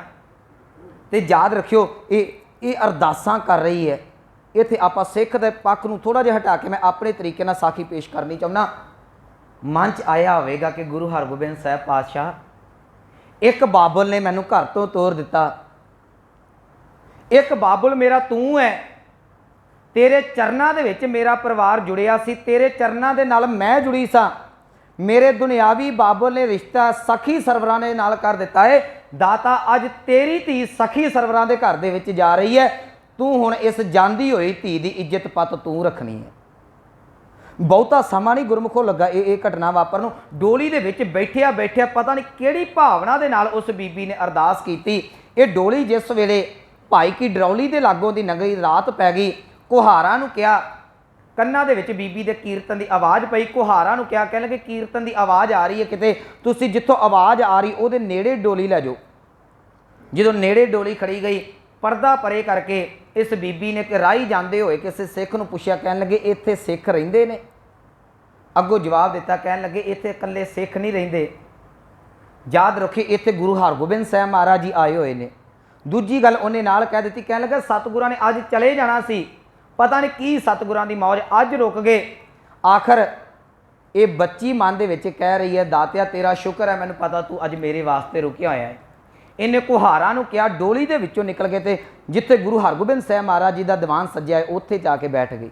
ਤੇ ਯਾਦ ਰੱਖਿਓ ਇਹ ਅਰਦਾਸਾਂ ਕਰ ਰਹੀ ਹੈ। ਇੱਥੇ ਆਪਾਂ ਸਿੱਖ ਦੇ ਪੱਖ ਨੂੰ ਥੋੜ੍ਹਾ ਜਿਹਾ ਹਟਾ ਕੇ ਮੈਂ ਆਪਣੇ ਤਰੀਕੇ ਨਾਲ ਸਾਖੀ ਪੇਸ਼ ਕਰਨੀ ਚਾਹੁੰਦਾ। ਮਨ 'ਚ ਆਇਆ ਹੋਵੇਗਾ ਕਿ ਗੁਰੂ ਹਰਗੋਬਿੰਦ ਸਾਹਿਬ ਪਾਤਸ਼ਾਹ, ਇੱਕ ਬਾਬੁਲ ਨੇ ਮੈਨੂੰ ਘਰ ਤੋਂ ਤੋਰ ਦਿੱਤਾ, ਇੱਕ ਬਾਬੁਲ ਮੇਰਾ ਤੂੰ ਹੈ, ਤੇਰੇ ਚਰਨਾਂ ਦੇ ਵਿੱਚ ਮੇਰਾ ਪਰਿਵਾਰ ਜੁੜਿਆ ਸੀ, ਤੇਰੇ ਚਰਨਾਂ ਦੇ ਨਾਲ ਮੈਂ ਜੁੜੀ ਸਾਂ, मेरे दुनियावी बाबुल ने रिश्ता सखी सरवरां दे नाल कर दिता है। दाता अज तेरी धी सखी सरवरां दे घर दे विच जा रही है, तू हुण इस जांदी होई धी दी इज्जत पत तू रखनी है। बहुता समा नहीं गुरमुखों लगा ये घटना वापर नूं। डोली दे विच बैठिया बैठिया पता नहीं किहड़ी भावना दे नाल उस बीबी ने अरदास कीती। ये डोली जिस वेले भाई की डरौली दे लागों दी नगरी रात पै गई, कुहारां नूं कहा, कन्ना दे विच बीबी दे कीर्तन की आवाज़ पई, कुहारां नूं कहा, कह लगे कीर्तन की आवाज़ आ रही है किते, तुसीं जिथों आवाज़ आ रही उहदे नेड़े डोली लै जाओ। जदों नेड़े डोली खड़ी गई, पर्दा परे करके इस बीबी ने राही जाते हुए किसी सिख नूं पुछया, कह लगे इत्थे सिख रहिंदे ने? अगों जवाब दिता, कह लगे इत्थे कल्ले सिख नहीं रहिंदे, याद रखिए इत्थे गुरु हरगोबिंद साहब महाराज जी आए हुए ने। दूजी गल उन्हें नाल कह दी, कह लगा सतगुरां ने अज चले जाना सी, पता नहीं की सतगुरां दी मौज अज रुक गए। आखिर ये बच्ची मन दे विच कह रही है, दातिया तेरा शुक्र है, मैनूं पता तू अज मेरे वास्ते रुकिया होया है। इन्हें कुहारां नूं कहा, डोली दे विचों निकल के ते जिथे गुरु हरगोबिंद साहब महाराज जी का दीवान सज्जिया है उत्थे जाके बैठ गई।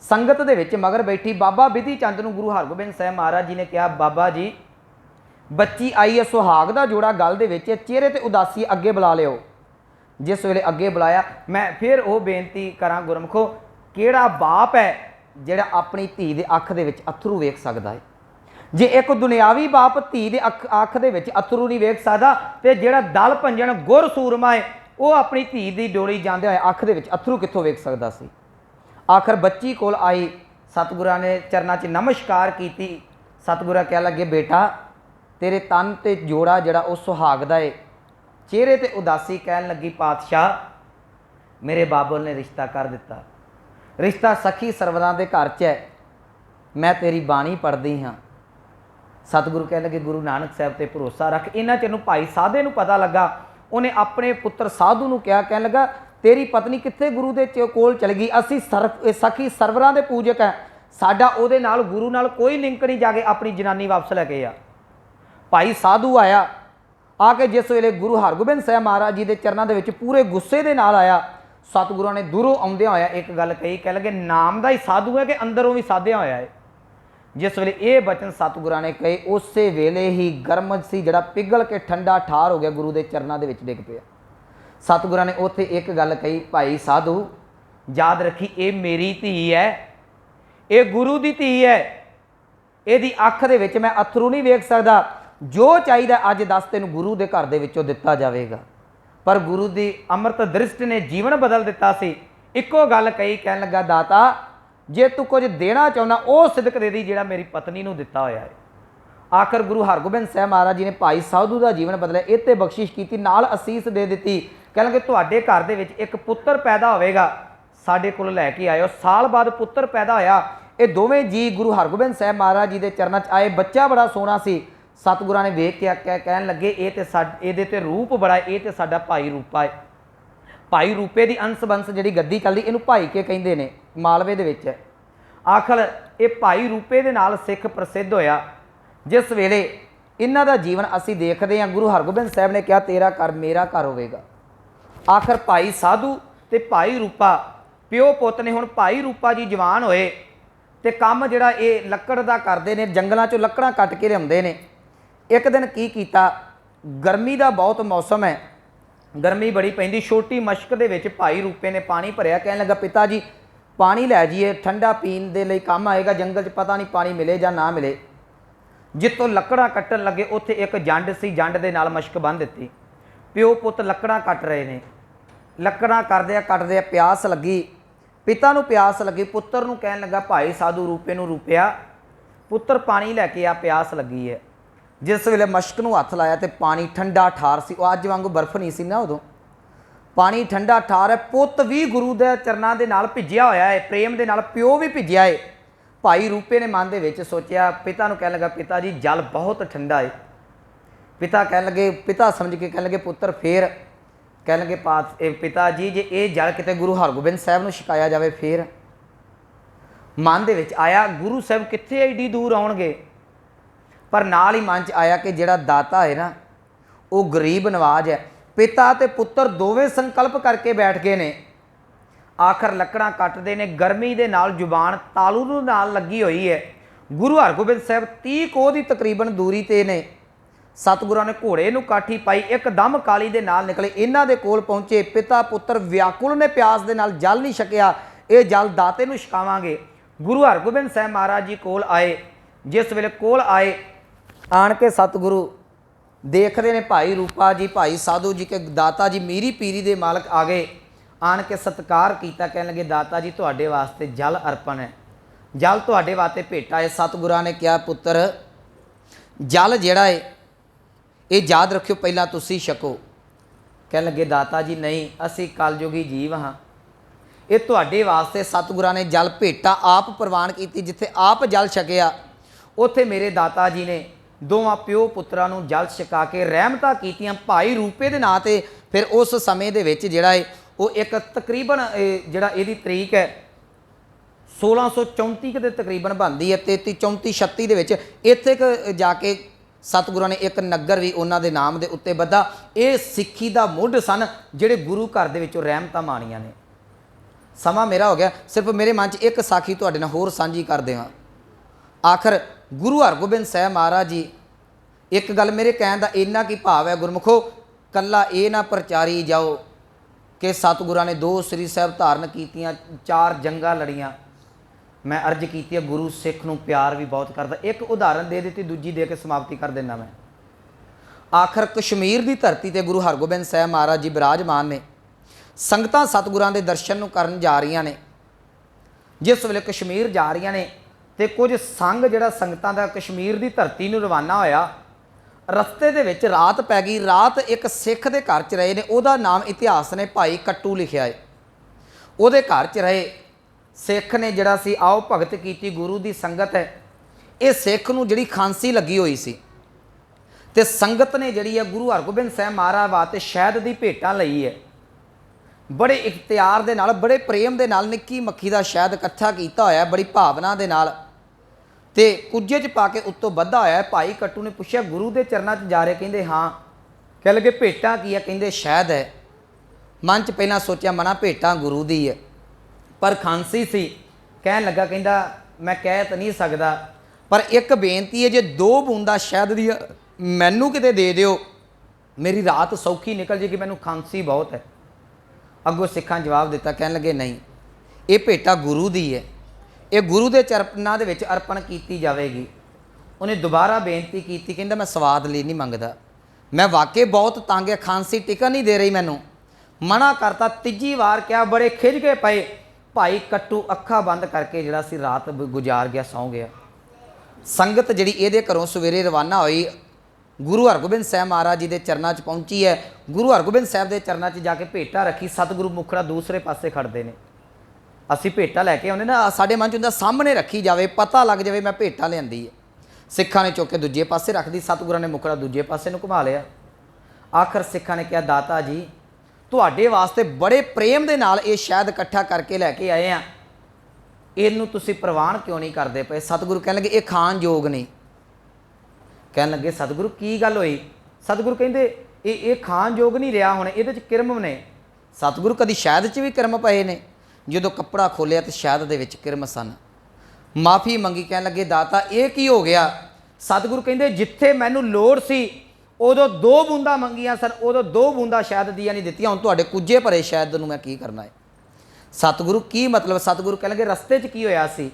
संगत दे विच मगर बैठी बाबा बिधि चंद नूं गुरु हरगोबिंद साहब महाराज जी ने कहा, बाबा जी बच्ची आई है, सुहाग दा जोड़ा गल दे विच, चेहरे ते उदासी अगे बुला लिओ। जिस वेले अगे बुलाया, मैं फिर वो बेनती करा गुरमुखो, किहड़ा बाप है जिहड़ा अपनी धी दे अख दे विच अथरू वेख सकदा है? जे एक दुनियावी बाप धी दे अख दे विच अथरू नहीं वेख सकदा, ते जिहड़ा दल भंजन गुर सूरमा है वह अपनी धी दी डोली जांदे होए अख दे विच अथरू कित्थों वेख सकदा सी। आखिर बच्ची कोल आई, सतगुरां ने चरनां 'च नमस्कार कीती। सतगुरा कह लगे, बेटा तेरे तन ते जोड़ा जिहड़ा वो सुहाग दा है। चेहरे ते उदासी कहन लगी, पातशाह मेरे बाबुल ने रिश्ता कर दिता, रिश्ता सखी सरवरां दे घर च है, मैं तेरी बाणी पढ़दी हाँ। सतगुरु कह लगे, गुरु नानक साहब ते भरोसा रख। इन्हां चनू भाई साधे नूं पता लगा, उन्हें अपने पुत्र साधु नूं कहा, कह लगा तेरी पत्नी कित्थे गुरु दे कोल चल गई, असी सखी सरवरां दे पूजक है, साडा उहदे नाल गुरु नाल कोई लिंक नहीं, जाके अपनी जनानी वापस लैके आ। भाई साधु आया, आके जिस वेले गुरु हरगोबिंद साहब महाराज जी के चरणों के पूरे गुस्से के नाल आया, सतगुरुओं ने दूरों आउंदियां होया एक गल कही, कह लगे नाम का ही साधु है कि अंदरों भी साधिया होया है। जिस वेले ये बचन सतगुरां ने कहे, उस वेले ही गर्म सी जिहड़ा पिघल के ठंडा ठार हो गया, गुरु के चरणों के डिग पिया। सतगुरां ने उत्थे एक गल कही, भाई साधु याद रखी, ये मेरी धी है, ये गुरु की धी है, यदी अख दे विच मैं अथरू नहीं वेख सकदा, जो चाहिए अज दस तेन गुरु के घर दे विचों दिता जाएगा। पर गुरु की अमृत दृष्टि ने जीवन बदल दिता सी। इको गल कही, कह लगा दाता जे तू कुछ देना चाहना वह सिदक दे दी जिहड़ा मेरी पत्नी नूं दिता होया है। आखिर गुरु हरगोबिंद साहब महाराज जी ने भाई साधु का जीवन बदलिया, इत्ते बख्शिश की, नाल असीस दे दी, कह लगे तुहाडे घर दे विच एक पुत्र पैदा होवेगा, साडे कोल लैके आयो। साल बाद पुत्र पैदा होया। ये दोवें जी गुरु हरगोबिंद साहब महाराज जी के चरणों च आए। बच्चा बड़ा सोहना सी। सतगुरां ने वेख के कहन लगे, ये तो रूप बड़ा है, ये तो साडा भाई रूपा है। भाई रूपे की अंश बंश जी गद्दी चलती, इनू भाई के कहते हैं, मालवे दे विच है। आखिर ये भाई रूपे दे नाल सिख प्रसिद्ध होया। जिस वेले इन्हां दा जीवन असीं देखते हैं, गुरु हरगोबिंद साहब ने कहा तेरा घर मेरा घर होवेगा। आखिर भाई साधु ते भाई रूपा प्यो पुत ने, हुण भाई रूपा जी जवान होए ते काम जिहड़ा ये लक्कड़ दा करदे ने, जंगलां चों लक्कड़ां कट के लिआउंदे ने। एक दिन की कीता, गर्मी का बहुत मौसम है, गर्मी बड़ी पैंदी, छोटी मशक दे विच भाई रूपे ने पानी भरिया, कहने लगा पिता जी पानी लै जाइए, ठंडा पीण दे लई काम आएगा, जंगल च पता नहीं पानी मिले जां ना मिले। जितों लकड़ां कट्टण लगे उत्थे एक जंड सी, जंड दे नाल मशक बन दित्ती। प्यो पुत लकड़ां कट रहे ने, लकड़ां करदे कटदे प्यास लगी, पिता नूं प्यास लगी, पुत्र नूं कहण लगा भाई साधु रूपे नूं, रूपिया पुत्र पानी लैके आ, प्यास लगी है। जिस वेले मशक नूं हथ लाया तो पानी ठंडा ठार सी, अज वांगू बर्फ नहीं सी ना, उदों पानी ठंडा ठार है। पुत भी गुरु के चरणों के नाल भिजिया होया है, प्रेम के नाल प्यो भी भिजिया है। भाई रूपे ने मन के सोचा, पिता नूं कह लगा पिता जी जल बहुत ठंडा है। पिता कह लगे, पिता समझ के कह लगे पुत्र फिर, कह लगे पिता जी जे ये जल किते गुरु हरगोबिंद साहब नूं छकाया जाए फिर। मन दे विच आया गुरु साहब कित्थे एडी दूर आउणगे, पर नाल ही मन च आया कि जिहड़ा दाता है ना वो गरीब नवाज है। पिता ते पुत्र दोवें संकल्प करके बैठ गए ने। आखिर लकड़ां कटदे ने, गर्मी दे नाल जुबान तालू नूं नाल लगी हुई है। गुरु हरगोबिंद साहब 30 कोह की तकरीबन दूरी ते ने। सतगुरां ने घोड़े नूं काठी पाई, एकदम काली दे नाल निकले, इन्हां दे कोल पहुंचे। पिता पुत्र व्याकुल ने प्यास दे नाल जल नहीं छकिया, ये जल दाते नूं छकावांगे। गुरु हरगोबिंद साहब महाराज जी कोल आए। जिस वेले कोल आए, आण के सतगुरु देखते ने भाई रूपा जी, भाई साधु जी के दाता जी मीरी पीरी दे मालक आ गए। आण के सत्कार किया, कहने लगे दाता जी तुहाडे वास्ते जल अर्पण है, जल तुहाडे वास्ते भेटा है। सतगुरां ने कहा पुत्र जल जिहड़ा है ये याद रखियो पहला तुसी छको। कहने लगे दाता जी नहीं, असी कलयुगी जीव हाँ, ये तुहाडे वास्ते सतगुरां ने जल भेटा आप प्रवान की। जिथे आप जल छकिया उत्थे मेरे दाता जी ने दोवां प्यो पुत्रां नूं जल छका के रहमतां कीतियां भाई रूपे दे नां ते। फिर उस समय दे विच जिहड़ा है वो एक तकरीबन जिहड़ा इहदी तरीक है 1634 के तकरीबन बनती है। 33 34 36 दे विच इत्थे जाके सतगुरां ने एक नगर भी उन्हां दे नाम दे उत्ते बद्धा। ये सिੱਖੀ दा मुੱਢ सन जिहड़े गुरु घर दे विचों रहमतां माणीਆਂ ने। समा मेरा हो गया, सिर्फ मेरे मन च एक साखी तुहाडे नाल होर साਂਝੀ कर देवां। आखिर गुरु हरगोबिंद साहब महाराज जी एक गल मेरे कहण दा इन्ना की भाव है, गुरमुखो कल्ला ये ना प्रचारी जाओ कि सतगुरां ने 2 श्री साहब धारण कीतियां, 4 जंगां लड़ियां। मैं अर्ज की है गुरु सिख नूं प्यार भी बहुत करता। एक उदाहरण दे दी, दूजी दे के समाप्ति कर देना मैं। आखिर कश्मीर की धरती ते गुरु हरगोबिंद साहब महाराज जी विराजमान ने। संगतां सतगुरां दे दर्शन नूं करन जा रहीआं ने। जिस वेले कश्मीर जा रहीआं ने ते कुछ संघ जिहड़ा संगतां दा कश्मीर की धरती नूं रवाना होया, रस्ते दे विच रात पै गई। रात एक सिख दे घर च रहे ने, उहदा नाम इतिहास ने भाई कट्टू लिखिया है। उहदे घर च रहे, सिख ने जिहड़ा सी आओ भगत कीती, गुरु की संगत है। ये सिख नूं जिहड़ी खांसी लगी हुई सी ते संगत ने जिहड़ी है गुरु हरगोबिंद साहब महाराज वास्ते शहद की भेटां लई है। बड़े इख्तियार दे नाल, बड़े प्रेम दे नाल निक्की मक्खी दा शहद इकट्ठा कीता होया, बड़ी भावना दे नाल ते कुज्जे च पा के उत्तों बद्धा होया। भाई कट्टू ने पुछया गुरु के चरणों च जा रहे? कहंदे हाँ। कह लगे भेटां की है? कहंदे शहद है। मन च पहलां सोचा मना भेटां गुरु दी है, पर खांसी सी। कहन लगा कहंदा मैं कह तो नहीं सकदा, पर एक बेनती है जे 2 बूंदा शहद दी मैनू किते दे दिओ, मेरी रात सौखी निकल जाएगी, मैनू खांसी बहुत है। अगों सिखां जवाब दिता, कहन लगे नहीं ये भेटा गुरु दी है, ये गुरु के चरनां दे विच अर्पण कीती जावेगी। उन्हें दोबारा बेनती की, कहंदा मैं स्वाद लिए नहीं मंगदा, मैं वाकई बहुत तंग है, खांसी टिकन नहीं दे रही मैनू, मना करता। तीजी वार क्या, बड़े खिज के पए। भाई कट्टू अखा बंद करके जिहड़ा सी रात गुजार गया, सौ गया। संगत जिहड़ी इहदे घरों सवेरे रवाना हुई, गुरु हरगोबिंद साहब महाराज जी के चरणों च पहुंची है। गुरु हरगोबिंद साहब के चरणों च जाके भेटा रखी। सतगुरु मुखड़ा दूसरे पासे खड़ते हैं। असी भेटा लैके आने ना, साडे मन च हुंदा सामने रखी जाए, पता लग जाए मैं भेटा लियांदी है। सिखां ने चुक के दूजे पासे रख दी, सतगुरां ने मुखड़ा दूजे पासे नूं घुमा लिया। आखिर सिखां ने कहा दाता जी तुहाडे वास्ते बड़े प्रेम दे नाल ये शहद इकट्ठा करके लैके आए हैं, इहनूं तुसीं प्रवान क्यों नहीं करदे पए? सतगुरु कहण लगे ये खाण योग नहीं। कहण लगे सतगुरु की गल होई? सतगुरु कहंदे ये खाण योग नहीं रहा, हुण इहदे च किरम ने। सतगुरु कदी शहद च भी किरम पए ने? जदों कपड़ा खोलिया तो शहद दे विच किरम सन। माफ़ी मंगी, कहण लगे दाता ये की हो गया? सतगुरु कहंदे जिथे मैनूं लोड़ सी उदों 2 बूंदा मंगियां सन, उदों 2 बूंदा शहद दियां नहीं दित्तियां, हुण तुहाडे कुज्जे भरे शहद नूं मैं की करना है? सतगुरु की मतलब? सतगुरु कहण लगे रस्ते च की होया सी?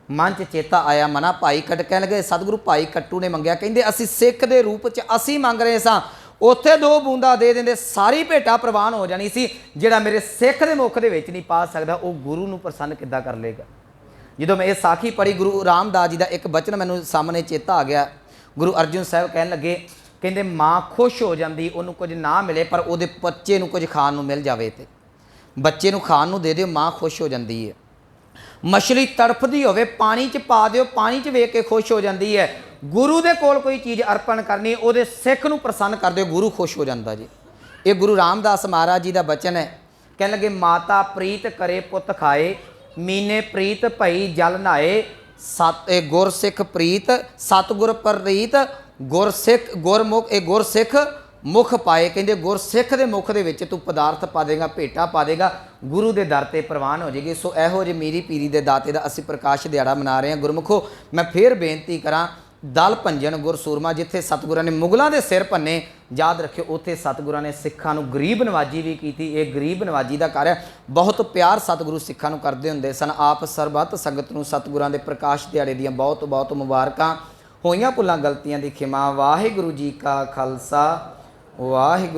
मन च चेता आया, मना भाई कट। कहण लगे सतगुरु भाई कट्टू ने मंगया, कहंदे असीं सिख दे रूप च असीं मंग रहे सां, उत्थे 2 बूंदा दे देंदे सारी भेटा प्रवान हो जानी सी। जिहड़ा मेरे सिख दे मुख दे विच नहीं पा सकदा वो गुरु नूं प्रसन्न किद्दां कर लेगा? जदों मैं ये साखी पढ़ी, गुरु रामदास जी का एक बचन मैनूं सामने चेता आ गया। गुरु अर्जुन साहब कहण लगे, कहंदे माँ खुश हो जाती उन्होंने कुछ ना मिले, पर वो बच्चे नूं कुछ खाण नूं मिल जाए तो बच्चे नूं खाण नूं दे दिओ, माँ खुश हो जाती है। मछली तड़फदी होवे पानी च पा दिओ, पानी च वेख के खुश हो जाती है। गुरु दे कोल कोई चीज़ अर्पण करनी, उहदे सिख नूं प्रसन्न कर दिओ, गुरु खुश हो जाता जी। ये गुरु रामदास महाराज जी का बचन है। कहण लगे माता प्रीत करे पुत खाए, मीने प्रीत भई जल नहाए, सत गुरसिख प्रीत सतगुर प्रीत, गुरसिख गुरमुख गुरसिख ਮੁਖ ਪਾਏ, ਕਹਿੰਦੇ ਗੁਰਸਿੱਖ ਦੇ ਮੁਖ ਦੇ ਵਿੱਚ ਤੂੰ ਪਦਾਰਥ ਪਾ ਦੇਗਾ, ਭੇਟਾ ਪਾ ਦੇਗਾ, ਗੁਰੂ ਦੇ ਦਰ ਤੇ ਪ੍ਰਵਾਨ ਹੋ ਜਾਏਗੀ। ਸੋ ਇਹੋ ਜਿਹੇ ਮੀਰੀ ਪੀਰੀ ਦੇ ਦਾਤੇ ਦਾ ਅਸੀਂ ਪ੍ਰਕਾਸ਼ ਦਿਹਾੜਾ ਮਨਾ ਰਹੇ ਹਾਂ। ਗੁਰਮੁਖੋ ਮੈਂ ਫੇਰ ਬੇਨਤੀ ਕਰਾਂ, ਦਲ ਭੰਜਨ ਗੁਰਸੂਰਮਾ, ਜਿੱਥੇ ਸਤਿਗੁਰਾਂ ਨੇ ਮੁਗਲਾਂ ਦੇ ਸਿਰ ਭੰਨੇ, ਯਾਦ ਰੱਖਿਓ ਉੱਥੇ ਸਤਿਗੁਰਾਂ ਨੇ ਸਿੱਖਾਂ ਨੂੰ ਗਰੀਬ ਨਵਾਜੀ ਵੀ ਕੀਤੀ। ਇਹ ਗਰੀਬ ਨਵਾਜੀ ਦਾ ਕਾਰਜ ਬਹੁਤ ਪਿਆਰ ਸਤਿਗੁਰੂ ਸਿੱਖਾਂ ਨੂੰ ਕਰਦੇ ਹੁੰਦੇ ਸਨ। ਆਪ ਸਰਬੱਤ ਸੰਗਤ ਨੂੰ ਸਤਿਗੁਰਾਂ ਦੇ ਪ੍ਰਕਾਸ਼ ਦਿਹਾੜੇ ਦੀਆਂ ਬਹੁਤ ਬਹੁਤ ਮੁਬਾਰਕਾਂ। ਹੋਈਆਂ ਭੁੱਲਾਂ ਗਲਤੀਆਂ ਦੀ ਖਿਮਾ। ਵਾਹਿਗੁਰੂ ਜੀ ਕਾ ਖਾਲਸਾ, ਵਾਹਿਗੁਰੂ।